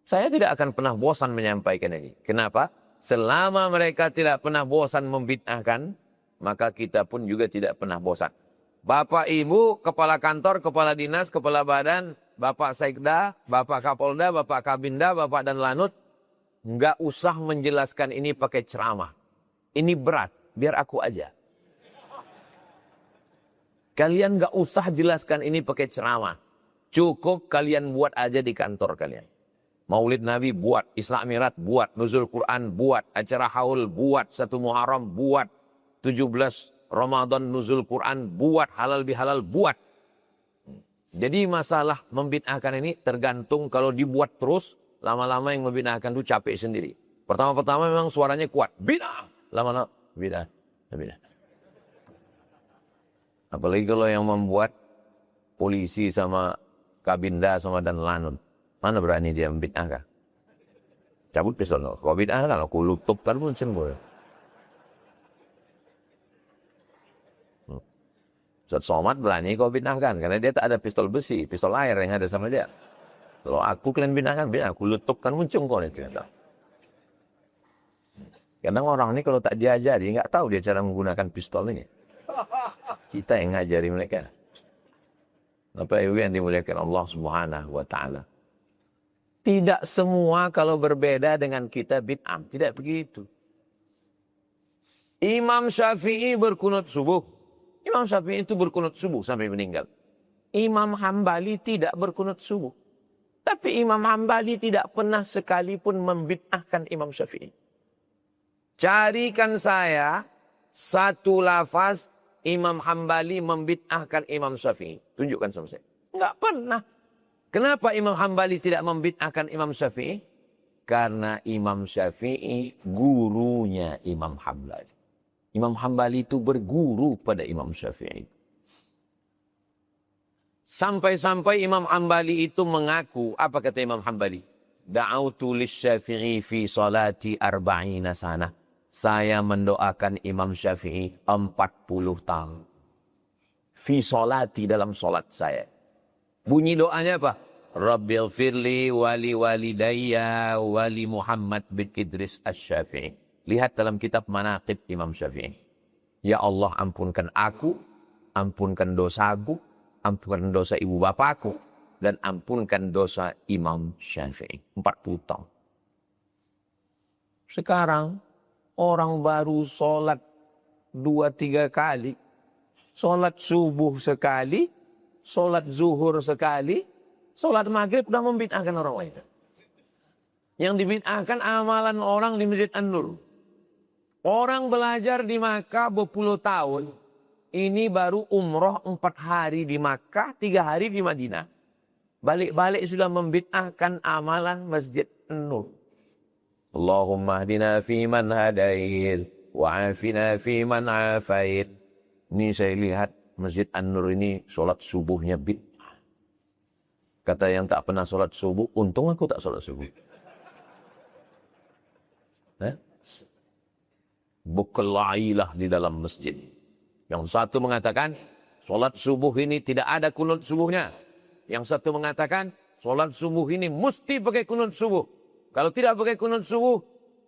Saya tidak akan pernah bosan menyampaikan ini. Kenapa? Selama mereka tidak pernah bosan membid'ahkan, maka kita pun juga tidak pernah bosan. Bapak, Ibu, Kepala Kantor, Kepala Dinas, Kepala Badan, Bapak Sekda, Bapak Kapolda, Bapak Kabinda, Bapak dan Lanut, nggak usah menjelaskan ini pakai ceramah. Ini berat, biar aku aja. Kalian nggak usah jelaskan ini pakai ceramah. Cukup kalian buat aja di kantor kalian. Maulid Nabi buat, Isra Mi'raj buat, Nuzul Quran buat, acara haul buat, Satu Muharram buat, 17 Ramadan Nuzul Quran buat, halal bihalal buat. Jadi masalah membid'ahkan ini tergantung kalau dibuat terus, lama-lama yang membid'ahkan itu capek sendiri. Pertama-pertama memang suaranya kuat, bid'ah, lama-lama bid'ah, bid'ah. Apalagi kalau yang membuat polisi sama Kabinda sama dan Lanut. Mana berani dia membid'ahkan? Cabut pistol. Kalau bid'ah kan aku lutupkan pun sembuh. Ustaz Somad berani kau bid'ahkan karena dia tak ada pistol besi, pistol air yang ada sama dia. Kalau aku kalian bid'ahkan, aku lutupkan muncung kau itu. Kadang orang ini kalau tak diajari nggak tahu dia cara menggunakan pistol ini. Kita yang ngajari mereka. Bapak Ibu yang dimuliakan Allah Subhanahu wa taala. Tidak semua kalau berbeda dengan kita bid'ah. Tidak begitu. Imam Syafi'i berkunut subuh. Imam Syafi'i itu berkunut subuh sampai meninggal. Imam Hambali tidak berkunut subuh. Tapi Imam Hambali tidak pernah sekalipun membid'ahkan Imam Syafi'i. Carikan saya satu lafaz Imam Hambali membid'ahkan Imam Syafi'i. Tunjukkan sama saya. Enggak pernah. Kenapa Imam Hambali tidak membid'ahkan Imam Syafi'i? Karena Imam Syafi'i gurunya Imam Hambali. Imam Hambali itu berguru pada Imam Syafi'i. Sampai-sampai Imam Hambali itu mengaku, apa kata Imam Hambali? Da'autu lisyafi'i fi salati arba'ina sana. Saya mendoakan Imam Syafi'i 40 tahun. Fi salati, dalam salat saya. Bunyi doanya apa? Rabbil firli wali walidayya wali Muhammad bin Idris Asy-Syafi'i. Lihat dalam kitab Manaqib Imam Syafi'i. Ya Allah, ampunkan aku, ampunkan dosaku, ampunkan dosa ibu bapakku, dan ampunkan dosa Imam Syafi'i. 40 tahun. Sekarang orang baru sholat 2-3 kali. Sholat subuh sekali, sholat zuhur sekali, sholat maghrib udah membid'ahkan orang lain. Yang dibid'ahkan amalan orang di Masjid An-Nur. Orang belajar di Makkah berpuluh tahun. Ini baru umroh 4 hari di Makkah, 3 hari di Madinah. Balik-balik sudah membid'ahkan amalan Masjid An-Nur. Allahumma hdina fi man hadait, wa'afina fi man afait. Ini saya lihat Masjid An-Nur ini sholat subuhnya bid'ah. Kata yang tak pernah sholat subuh, untung aku tak sholat subuh. Berkelailah di dalam masjid. Yang satu mengatakan, sholat subuh ini tidak ada kunut subuhnya. Yang satu mengatakan, sholat subuh ini mesti pakai kunut subuh. Kalau tidak pakai kunut subuh,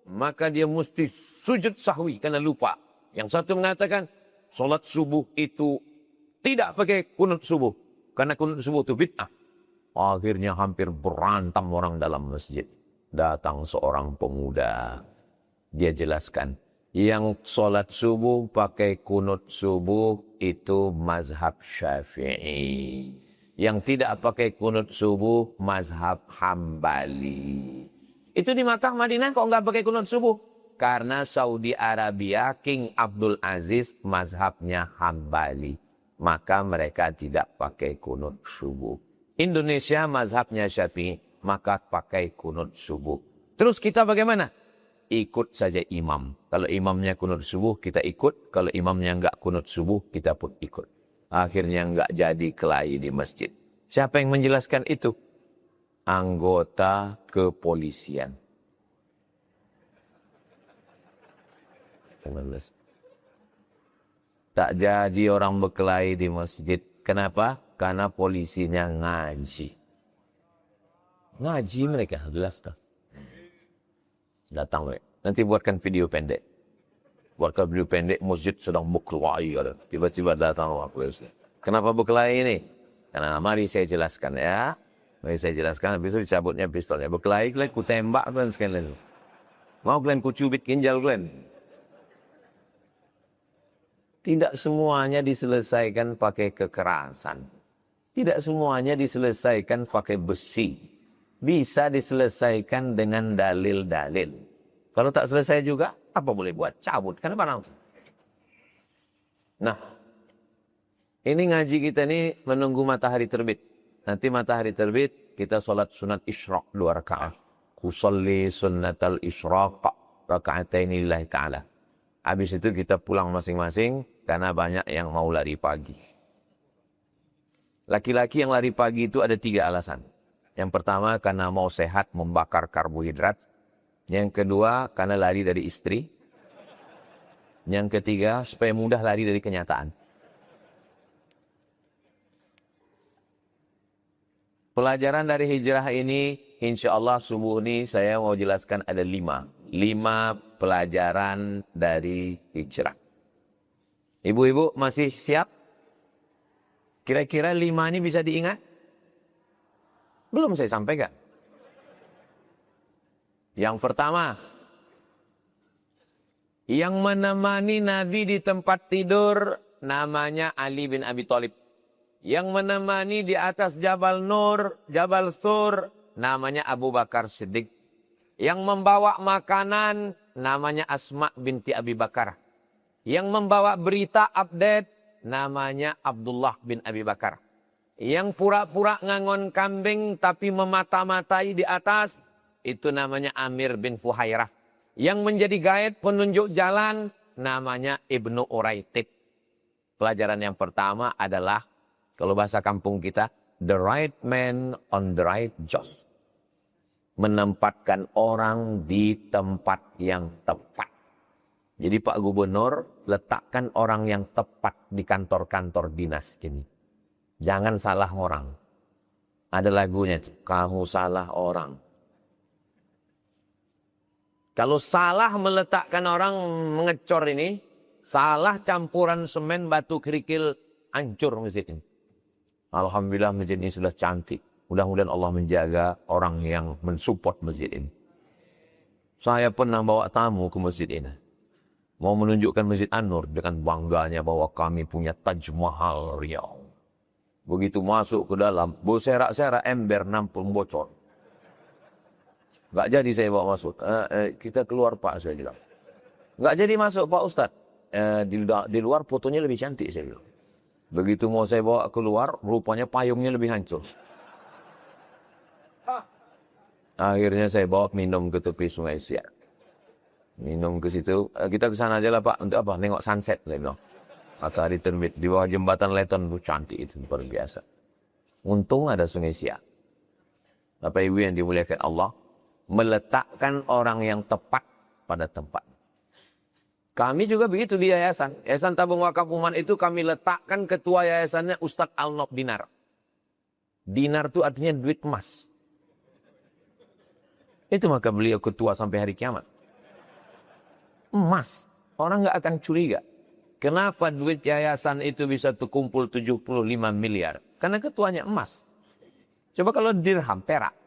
maka dia mesti sujud sahwi karena lupa. Yang satu mengatakan, sholat subuh itu tidak pakai kunut subuh. Karena kunut subuh itu bid'ah. Akhirnya hampir berantem orang dalam masjid. Datang seorang pemuda. Dia jelaskan, yang sholat subuh pakai kunut subuh itu mazhab Syafi'i. Yang tidak pakai kunut subuh mazhab Hambali. Itu di Makkah Madinah kok nggak pakai kunut subuh? Karena Saudi Arabia King Abdul Aziz mazhabnya Hambali. Maka mereka tidak pakai kunut subuh. Indonesia mazhabnya Syafi'i, maka pakai kunut subuh. Terus kita bagaimana? Ikut saja imam. Kalau imamnya kunut subuh, kita ikut. Kalau imamnya enggak kunut subuh, kita pun ikut. Akhirnya enggak jadi kelahi di masjid. Siapa yang menjelaskan itu? Anggota kepolisian. Tak jadi orang berkelahi di masjid. Kenapa? Karena polisinya ngaji. Ngaji mereka, jelas tak? Datang mereka. Nanti buatkan video pendek. Buatkan video pendek, masjid sedang berkelahi. Tiba-tiba datang aku. Kenapa berkelahi ini? Karena mari saya jelaskan ya. Mari saya jelaskan, habis itu dicabutnya pistolnya. Berkelahi, kalian ku tembak kalian sekalian. Mau kalian ku cubit ginjal kalian. Tidak semuanya diselesaikan pakai kekerasan. Tidak semuanya diselesaikan pakai besi. Bisa diselesaikan dengan dalil-dalil. Kalau tak selesai juga, apa boleh buat? Cabut. Kenapa langsung? Nah, ini ngaji kita ini menunggu matahari terbit. Nanti matahari terbit, kita sholat sunat isyraq 2 rakaat. Kusalli sunnatal isyraq raka'ataini lillahi ta'ala. Habis itu kita pulang masing-masing, karena banyak yang mau lari pagi. Laki-laki yang lari pagi itu ada 3 alasan. Yang pertama karena mau sehat membakar karbohidrat. Yang kedua karena lari dari istri. Yang ketiga supaya mudah lari dari kenyataan. Pelajaran dari hijrah ini insya Allah subuh ini saya mau jelaskan ada 5. 5 pelajaran dari hijrah. Ibu-ibu masih siap? Kira-kira 5 ini bisa diingat? Belum saya sampaikan. Yang pertama, yang menemani Nabi di tempat tidur namanya Ali bin Abi Thalib. Yang menemani di atas Jabal Nur, Jabal Sur, namanya Abu Bakar Siddiq. Yang membawa makanan namanya Asma binti Abi Bakar. Yang membawa berita update namanya Abdullah bin Abi Bakar. Yang pura-pura ngangon kambing tapi memata-matai di atas, itu namanya Amir bin Fuhairah. Yang menjadi guide penunjuk jalan namanya Ibnu Uraitib. Pelajaran yang pertama adalah, kalau bahasa kampung kita, the right man on the right job. Menempatkan orang di tempat yang tepat. Jadi Pak Gubernur letakkan orang yang tepat di kantor-kantor dinas ini. Jangan salah orang. Ada lagunya, kamu salah orang. Kalau salah meletakkan orang mengecor ini, salah campuran semen, batu, kerikil, hancur masjid ini. Alhamdulillah masjid ini sudah cantik. Mudah-mudahan Allah menjaga orang yang mensupport masjid ini. Saya pernah bawa tamu ke masjid ini. Mau menunjukkan Masjid An-Nur dengan bangganya bahwa kami punya Taj Mahal Riau. Begitu masuk ke dalam, berserak-serak ember nampung bocor. Nggak jadi saya bawa masuk. Kita keluar Pak, saya bilang. Nggak jadi masuk Pak Ustadz. Di luar fotonya lebih cantik, saya bilang. Begitu mau saya bawa keluar, rupanya payungnya lebih hancur. Akhirnya saya bawa minum ke tepi Sungai Siak. Minum ke situ, kita ke sana aja lah Pak. Untuk apa? Nengok sunset, saya bilang. Matahari terbit di bawah jembatan Leton, itu cantik, itu luar biasa. Untung ada Sungai Siak. Bapak Ibu yang dimuliakan Allah, meletakkan orang yang tepat pada tempat. Kami juga begitu di yayasan. Yayasan Tabung Wakaf Umat itu kami letakkan ketua yayasannya Ustadz Al-Nob Dinar. Dinar itu artinya duit emas. Itu maka beliau ketua sampai hari kiamat. Emas. Orang nggak akan curiga. Kenapa duit yayasan itu bisa terkumpul 75 miliar? Karena ketuanya emas. Coba kalau dirham, perak.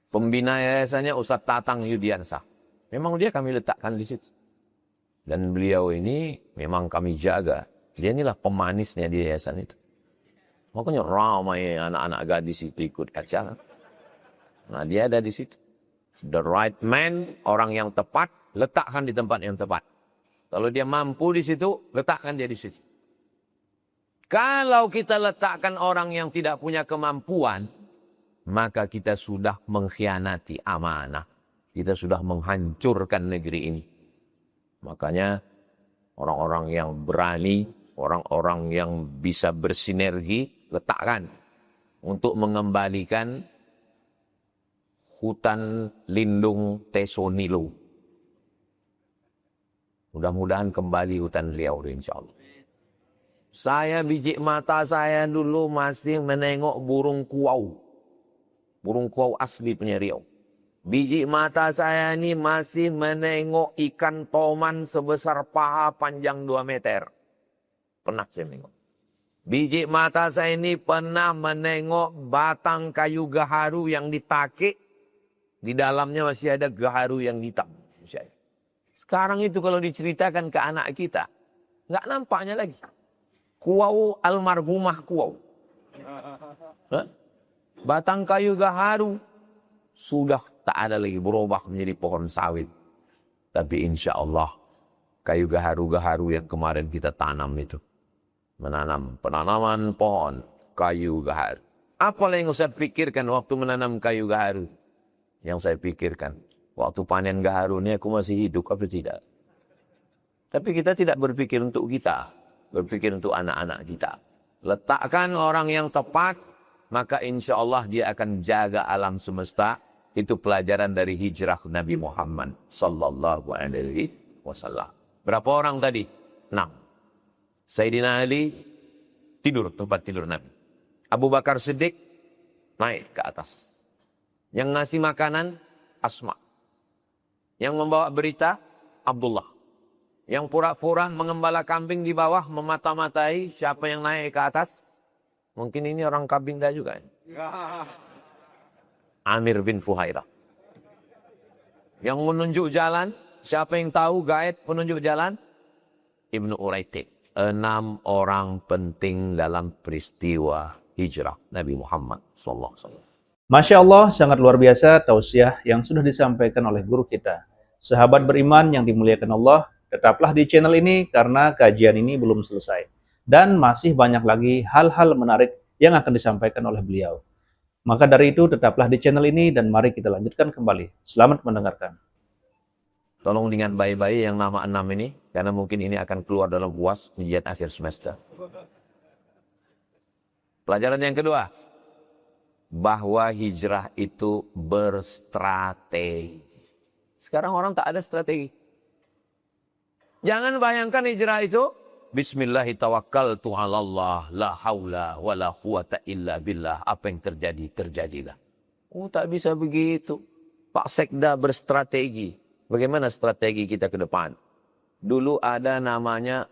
Pembina yayasannya Ustadz Tatang Yudiansah. Memang dia kami letakkan di situ. Dan beliau ini memang kami jaga. Dia inilah pemanisnya di yayasan itu. Makanya ramai anak-anak gadis itu ikut acara. Nah dia ada di situ. The right man, orang yang tepat, letakkan di tempat yang tepat. Kalau dia mampu di situ, letakkan dia di situ. Kalau kita letakkan orang yang tidak punya kemampuan, maka kita sudah mengkhianati amanah. Kita sudah menghancurkan negeri ini. Makanya orang-orang yang berani, orang-orang yang bisa bersinergi, letakkan untuk mengembalikan hutan lindung Tesonilo. Mudah-mudahan kembali hutan Riau insyaAllah. Saya biji mata saya dulu masih menengok burung kuau. Burung kuau asli punya Riau. Biji mata saya ini masih menengok ikan toman sebesar paha panjang 2 meter. Pernah saya menengok. Biji mata saya ini pernah menengok batang kayu gaharu yang ditakik. Di dalamnya masih ada gaharu yang hitam. Sekarang itu kalau diceritakan ke anak kita, nggak nampaknya lagi. Kuau almarhumah kuau. Batang kayu gaharu sudah tak ada lagi, berubah menjadi pohon sawit. Tapi insya Allah kayu gaharu-gaharu yang kemarin kita tanam itu. Menanam penanaman pohon kayu gaharu. Apa yang saya pikirkan waktu menanam kayu gaharu? Yang saya pikirkan, waktu panen gaharu ini aku masih hidup atau tidak? Tapi kita tidak berpikir untuk kita, berpikir untuk anak-anak kita. Letakkan orang yang tepat, maka insya Allah dia akan jaga alam semesta. Itu pelajaran dari hijrah Nabi Muhammad sallallahu alaihi wasallam. Berapa orang tadi? 6. Sayyidina Ali tidur tempat tidur Nabi. Abu Bakar Siddiq naik ke atas. Yang ngasih makanan Asma. Yang membawa berita Abdullah. Yang pura-pura mengembala kambing di bawah memata-matai siapa yang naik ke atas. Mungkin ini orang Kabinda juga. Amir bin Fuhairah. Yang menunjuk jalan, siapa yang tahu gaib penunjuk jalan? Ibnu Uraitib. 6 orang penting dalam peristiwa hijrah Nabi Muhammad SAW. Masya Allah, sangat luar biasa tausiah yang sudah disampaikan oleh guru kita. Sahabat beriman yang dimuliakan Allah, tetaplah di channel ini karena kajian ini belum selesai. Dan masih banyak lagi hal-hal menarik yang akan disampaikan oleh beliau. Maka dari itu tetaplah di channel ini dan mari kita lanjutkan kembali. Selamat mendengarkan. Tolong dengan bayi-bayi yang nama 6 ini, karena mungkin ini akan keluar dalam UAS ujian akhir semester. Pelajaran yang kedua, bahwa hijrah itu berstrategi. Sekarang orang tak ada strategi. Jangan bayangkan hijrah itu, Bismillahirrahmanirrahim, la haula wa la quwata illa billah. Apa yang terjadi, terjadilah. Oh, tak bisa begitu. Pak Sekda berstrategi. Bagaimana strategi kita ke depan? Dulu ada namanya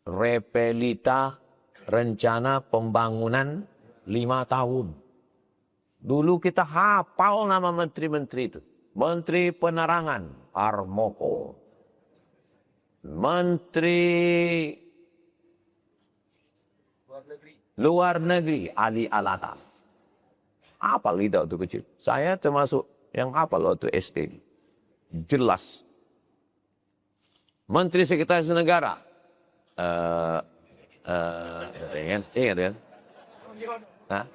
Repelita Rencana Pembangunan 5 tahun. Dulu kita hafal nama menteri-menteri itu. Menteri Penerangan, Armoko. Menteri Luar negeri, Ali Alatas. Hafal kita waktu kecil. Saya termasuk yang hafal waktu SD. Jelas. Menteri Sekretaris Negara. Ingat kan? Hah?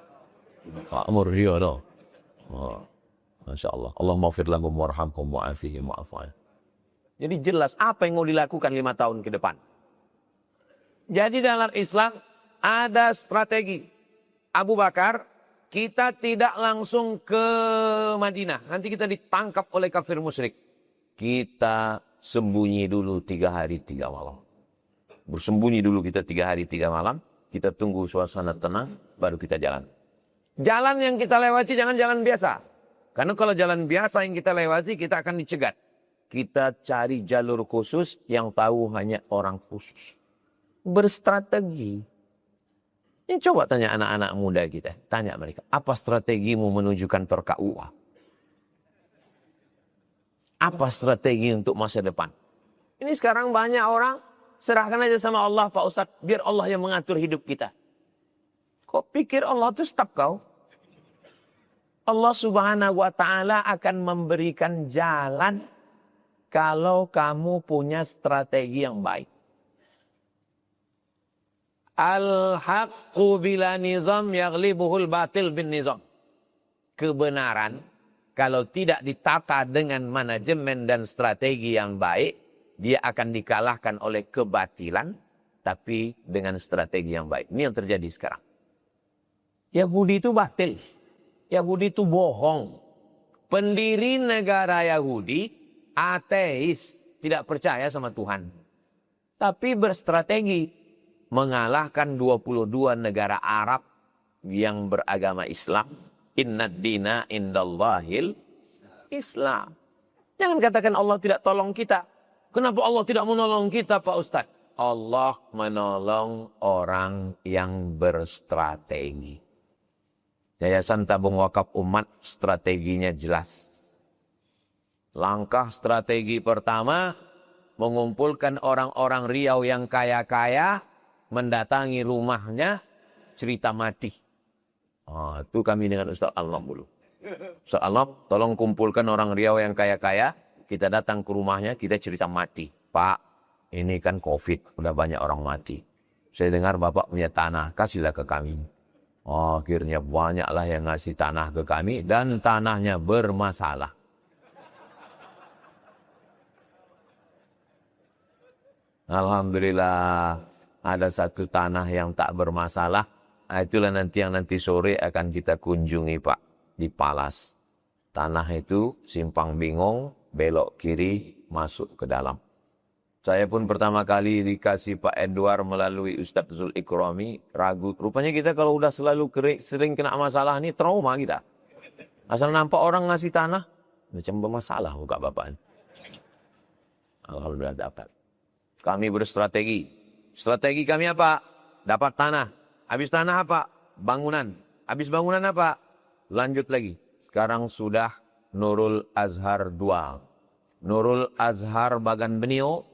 Pak Murriono. Oh, Masya Allah. Allah maghfir lahum warhamhum wa'afihim wa'afa'in. Jadi jelas apa yang mau dilakukan 5 tahun ke depan. Jadi dalam Islam ada strategi. Abu Bakar, kita tidak langsung ke Madinah. Nanti kita ditangkap oleh kafir musyrik. Kita sembunyi dulu 3 hari 3 malam. Bersembunyi dulu kita 3 hari 3 malam. Kita tunggu suasana tenang, baru kita jalan. Jalan yang kita lewati jangan jalan biasa. Karena kalau jalan biasa yang kita lewati, kita akan dicegat. Kita cari jalur khusus yang tahu hanya orang khusus. Berstrategi. Ini coba tanya anak-anak muda kita. Tanya mereka, apa strategimu menuju kantor KUA? Apa strategi untuk masa depan? Ini sekarang banyak orang, serahkan aja sama Allah Pak Ustadz. Biar Allah yang mengatur hidup kita. Kok pikir Allah itu staf kau? Allah Subhanahu wa Ta'ala akan memberikan jalan kalau kamu punya strategi yang baik. Al-haqqu bila nizam yaghlibuhul batil bin nizam. Kebenaran kalau tidak ditata dengan manajemen dan strategi yang baik, dia akan dikalahkan oleh kebatilan, tapi dengan strategi yang baik. Ini yang terjadi sekarang. Yahudi itu batil. Yahudi itu bohong. Pendiri negara Yahudi ateis, tidak percaya sama Tuhan. Tapi berstrategi mengalahkan 22 negara Arab yang beragama Islam. Innad dina indallahil Islam. Jangan katakan Allah tidak tolong kita. Kenapa Allah tidak menolong kita Pak Ustadz? Allah menolong orang yang berstrategi. Yayasan Tabung Wakaf Umat strateginya jelas. Langkah strategi pertama, mengumpulkan orang-orang Riau yang kaya-kaya, mendatangi rumahnya, cerita mati. Oh, itu kami dengan Ustaz Alam dulu. Ustaz Alam, tolong kumpulkan orang Riau yang kaya-kaya, kita datang ke rumahnya, kita cerita mati. Pak, ini kan COVID, udah banyak orang mati. Saya dengar Bapak punya tanah, kasihlah ke kami. Oh, akhirnya banyaklah yang ngasih tanah ke kami, dan tanahnya bermasalah. Alhamdulillah, ada satu tanah yang tak bermasalah. Nah, itulah nanti yang nanti sore akan kita kunjungi Pak, di Palas. Tanah itu simpang bingung, belok kiri, masuk ke dalam. Saya pun pertama kali dikasih Pak Edward melalui Ustadz Zul Ikrami, ragu. Rupanya kita kalau udah sering kena masalah ini, trauma kita. Asal nampak orang ngasih tanah, macam bermasalah muka Bapak. Alhamdulillah dapat. Kami berstrategi. Strategi kami apa? Dapat tanah. Habis tanah apa? Bangunan. Habis bangunan apa? Lanjut lagi. Sekarang sudah Nurul Azhar 2. Nurul Azhar Bagan Benio.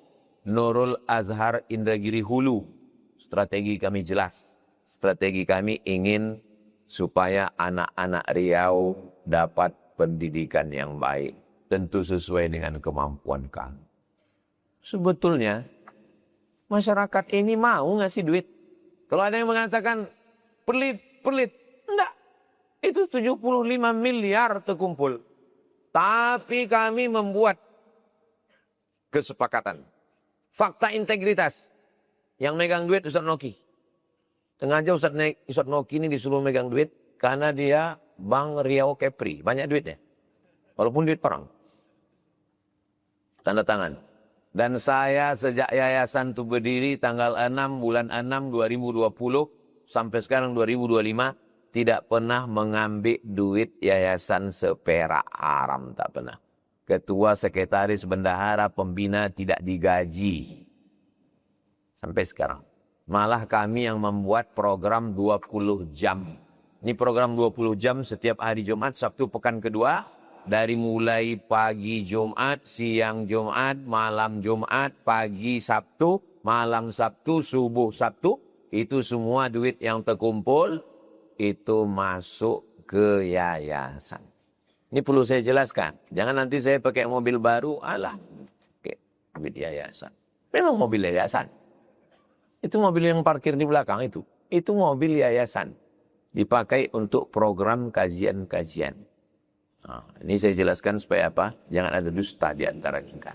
Nurul Azhar Indragiri Hulu. Strategi kami jelas. Strategi kami ingin supaya anak-anak Riau dapat pendidikan yang baik. Tentu sesuai dengan kemampuan kami. Sebetulnya masyarakat ini mau ngasih duit. Kalau ada yang mengatakan pelit. Enggak. Itu 75 miliar terkumpul. Tapi kami membuat kesepakatan. Fakta integritas. Yang megang duit Ustadz Noki. Sengaja Ustadz Noki ini disuruh megang duit. Karena dia Bank Riau Kepri. Banyak duitnya. Walaupun duit perang. Tanda tangan. Dan saya sejak yayasan itu berdiri tanggal 6 bulan 6 2020 sampai sekarang 2025 tidak pernah mengambil duit yayasan seperak haram, tak pernah. Ketua, sekretaris, bendahara, pembina tidak digaji. Sampai sekarang. Malah kami yang membuat program 20 jam. Ini program 20 jam setiap hari Jumat, Sabtu, pekan kedua. Dari mulai pagi Jumat, siang Jumat, malam Jumat, pagi Sabtu, malam Sabtu, subuh Sabtu. Itu semua duit yang terkumpul, itu masuk ke yayasan. Ini perlu saya jelaskan. Jangan nanti saya pakai mobil baru, alah, pakai mobil yayasan. Memang mobil yayasan. Itu mobil yang parkir di belakang itu. Itu mobil yayasan. Dipakai untuk program kajian-kajian. Nah, ini saya jelaskan supaya apa? Jangan ada dusta di antara kita.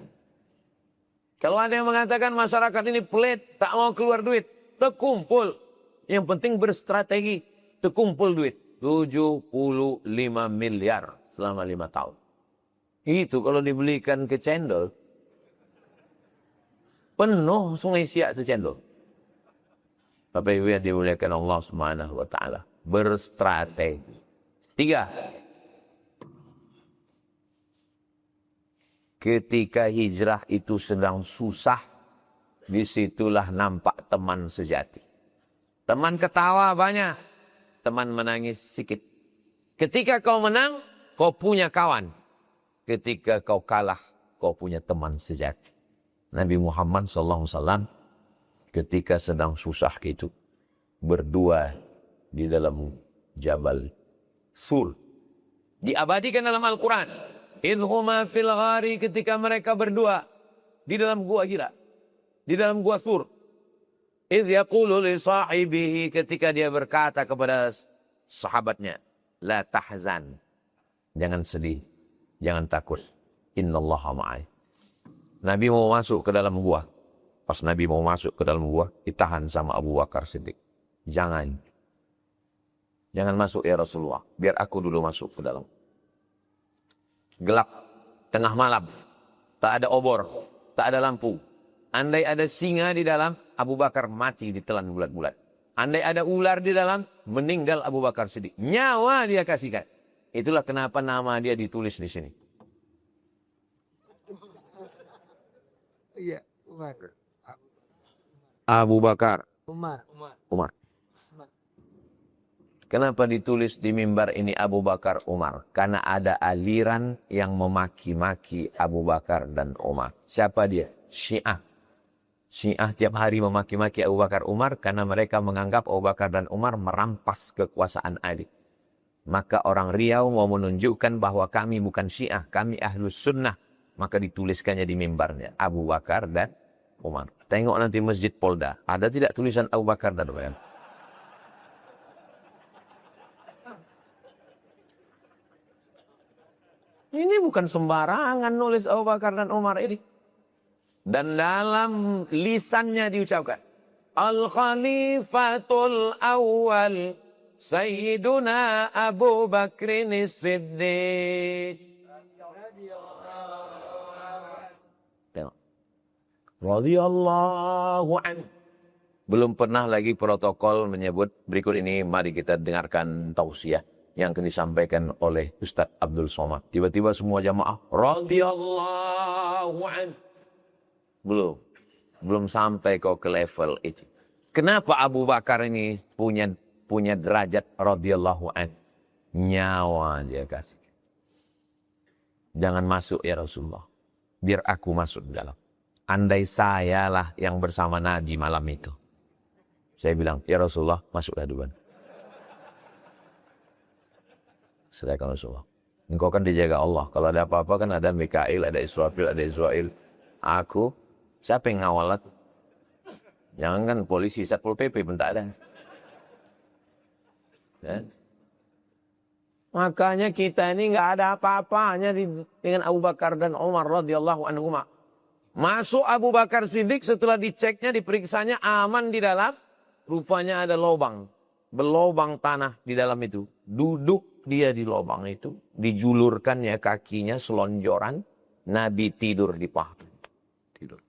Kalau ada yang mengatakan masyarakat ini pelit, tak mau keluar duit, terkumpul. Yang penting berstrategi, terkumpul duit. 75 miliar selama 5 tahun. Itu kalau dibelikan ke cendol, penuh Sungai Siak secendol. Bapak Ibu yang dimuliakan Allah Subhanahu wa taala, berstrategi. 3. Ketika hijrah itu sedang susah, disitulah nampak teman sejati. Teman ketawa banyak, teman menangis sedikit. Ketika kau menang, kau punya kawan. Ketika kau kalah, kau punya teman sejati. Nabi Muhammad SAW ketika sedang susah gitu, berdua di dalam Jabal Sur. Diabadikan dalam Al-Quran. Idhuma fil ghari, ketika mereka berdua di dalam gua Hira, di dalam gua Sur. Idh yaqulu li sahibihi, ketika dia berkata kepada sahabatnya, la tahzan, jangan sedih, jangan takut, innallaha ma'ai. Nabi mau masuk ke dalam gua. Pas Nabi mau masuk ke dalam gua, ditahan sama Abu Bakar Siddiq. Jangan masuk ya Rasulullah, biar aku dulu masuk ke dalam. Gelap, tengah malam, tak ada obor, tak ada lampu. Andai ada singa di dalam, Abu Bakar mati ditelan bulat-bulat. Andai ada ular di dalam, meninggal Abu Bakar Siddiq. Nyawa dia kasihkan. Itulah kenapa nama dia ditulis di sini. Iya, Umar. Abu Bakar. Umar. Kenapa ditulis di mimbar ini Abu Bakar Umar? Karena ada aliran yang memaki-maki Abu Bakar dan Umar. Siapa dia? Syiah. Syiah tiap hari memaki-maki Abu Bakar Umar karena mereka menganggap Abu Bakar dan Umar merampas kekuasaan Ali. Maka orang Riau mau menunjukkan bahwa kami bukan Syiah, kami Ahlus Sunnah. Maka dituliskannya di mimbarnya Abu Bakar dan Umar. Tengok nanti Masjid Polda, ada tidak tulisan Abu Bakar dan Umar? Ini bukan sembarangan nulis Abu Bakar dan Umar ini. Dan dalam lisannya diucapkan, Al-Khalifatul Awwal Sayyiduna Abu Bakrin Siddiq. Radhiyallahu anhu. Belum pernah lagi protokol menyebut. Berikut ini mari kita dengarkan tausiah yang akan disampaikan oleh Ustadz Abdul Somad. Tiba-tiba semua jamaah radhiyallahu anhu. Belum sampai kau ke level itu. Kenapa Abu Bakar ini punya derajat radhiyallahu anhu? Nyawa dia kasih. Jangan masuk ya Rasulullah. Biar aku masuk dalam. Andai sayalah yang bersama Nabi malam itu. Saya bilang, ya Rasulullah, masuklah duluan. Silakan Rasulullah. Engkau kan dijaga Allah. Kalau ada apa-apa kan ada Mikail, ada Israfil, ada Israel. Aku, siapa yang ngawal aku? Jangan kan polisi, Satpol PP pun tak ada. Ya? Makanya kita ini nggak ada apa-apanya dengan Abu Bakar dan Umar radhiyallahu anhuma. Masuk Abu Bakar Siddiq, setelah diceknya, diperiksanya aman di dalam. Rupanya ada lubang. Berlubang tanah di dalam itu. Duduk dia di lubang itu. Dijulurkannya kakinya selonjoran. Nabi tidur di paha. Tidur.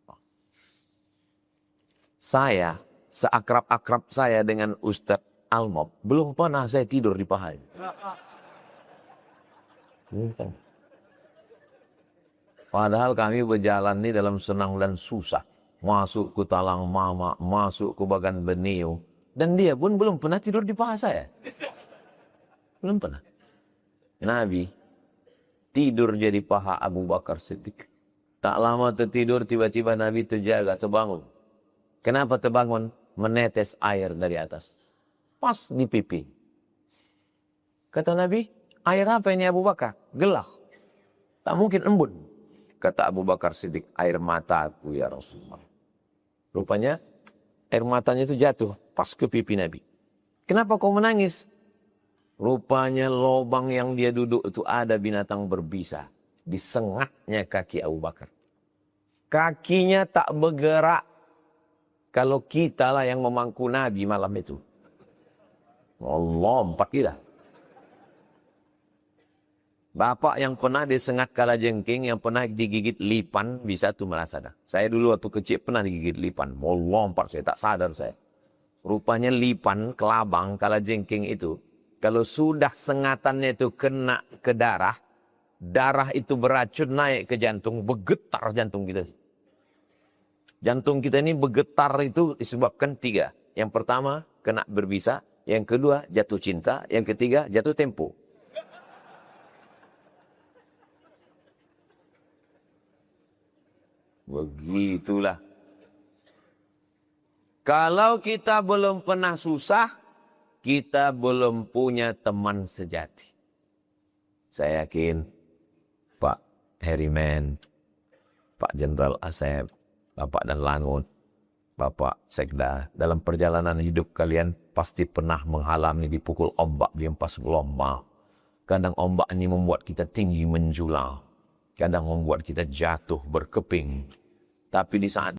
Saya, seakrab-akrab saya dengan Ustadz Almob, belum pernah saya tidur di paha. Padahal kami berjalan ini dalam senang dan susah. Masuk ke Talang Mama, masuk ke Bagan Benio. Dan dia pun belum pernah tidur di paha saya. Belum pernah. Nabi tidur jadi paha Abu Bakar Siddiq. Tak lama tertidur, tiba-tiba Nabi terjaga, terbangun. Kenapa terbangun? menetes air dari atas. Pas di pipi. Kata Nabi, air apa ini Abu Bakar? Gelap. Tak mungkin embun. Kata Abu Bakar Siddiq, air mataku ya Rasulullah. Rupanya air matanya itu jatuh pas ke pipi Nabi. Kenapa kau menangis? Rupanya lubang yang dia duduk itu ada binatang berbisa. Disengatnya kaki Abu Bakar. Kakinya tak bergerak. Kalau kita lah yang memangku Nabi malam itu. Allah, lompat kita. Bapak yang pernah disengat kalajengking, yang pernah digigit lipan, bisa tuh merasa dah. Saya dulu waktu kecil pernah digigit lipan. Mau lompat saya, tak sadar saya. Rupanya lipan, kelabang, kalajengking itu, kalau sudah sengatannya itu kena ke darah, darah itu beracun naik ke jantung, bergetar jantung kita. Jantung kita ini bergetar itu disebabkan 3. Yang pertama, kena berbisa. Yang kedua, jatuh cinta. Yang ketiga, jatuh tempo. Begitulah. Kalau kita belum pernah susah, kita belum punya teman sejati. Saya yakin Pak Herimen, Pak Jenderal Asep, Bapak dan Langun, Bapak Sekda, dalam perjalanan hidup kalian pasti pernah mengalami dipukul ombak di empas gelombang. Kadang ombak ini membuat kita tinggi menjulang. Kadang membuat kita jatuh berkeping. Tapi di saat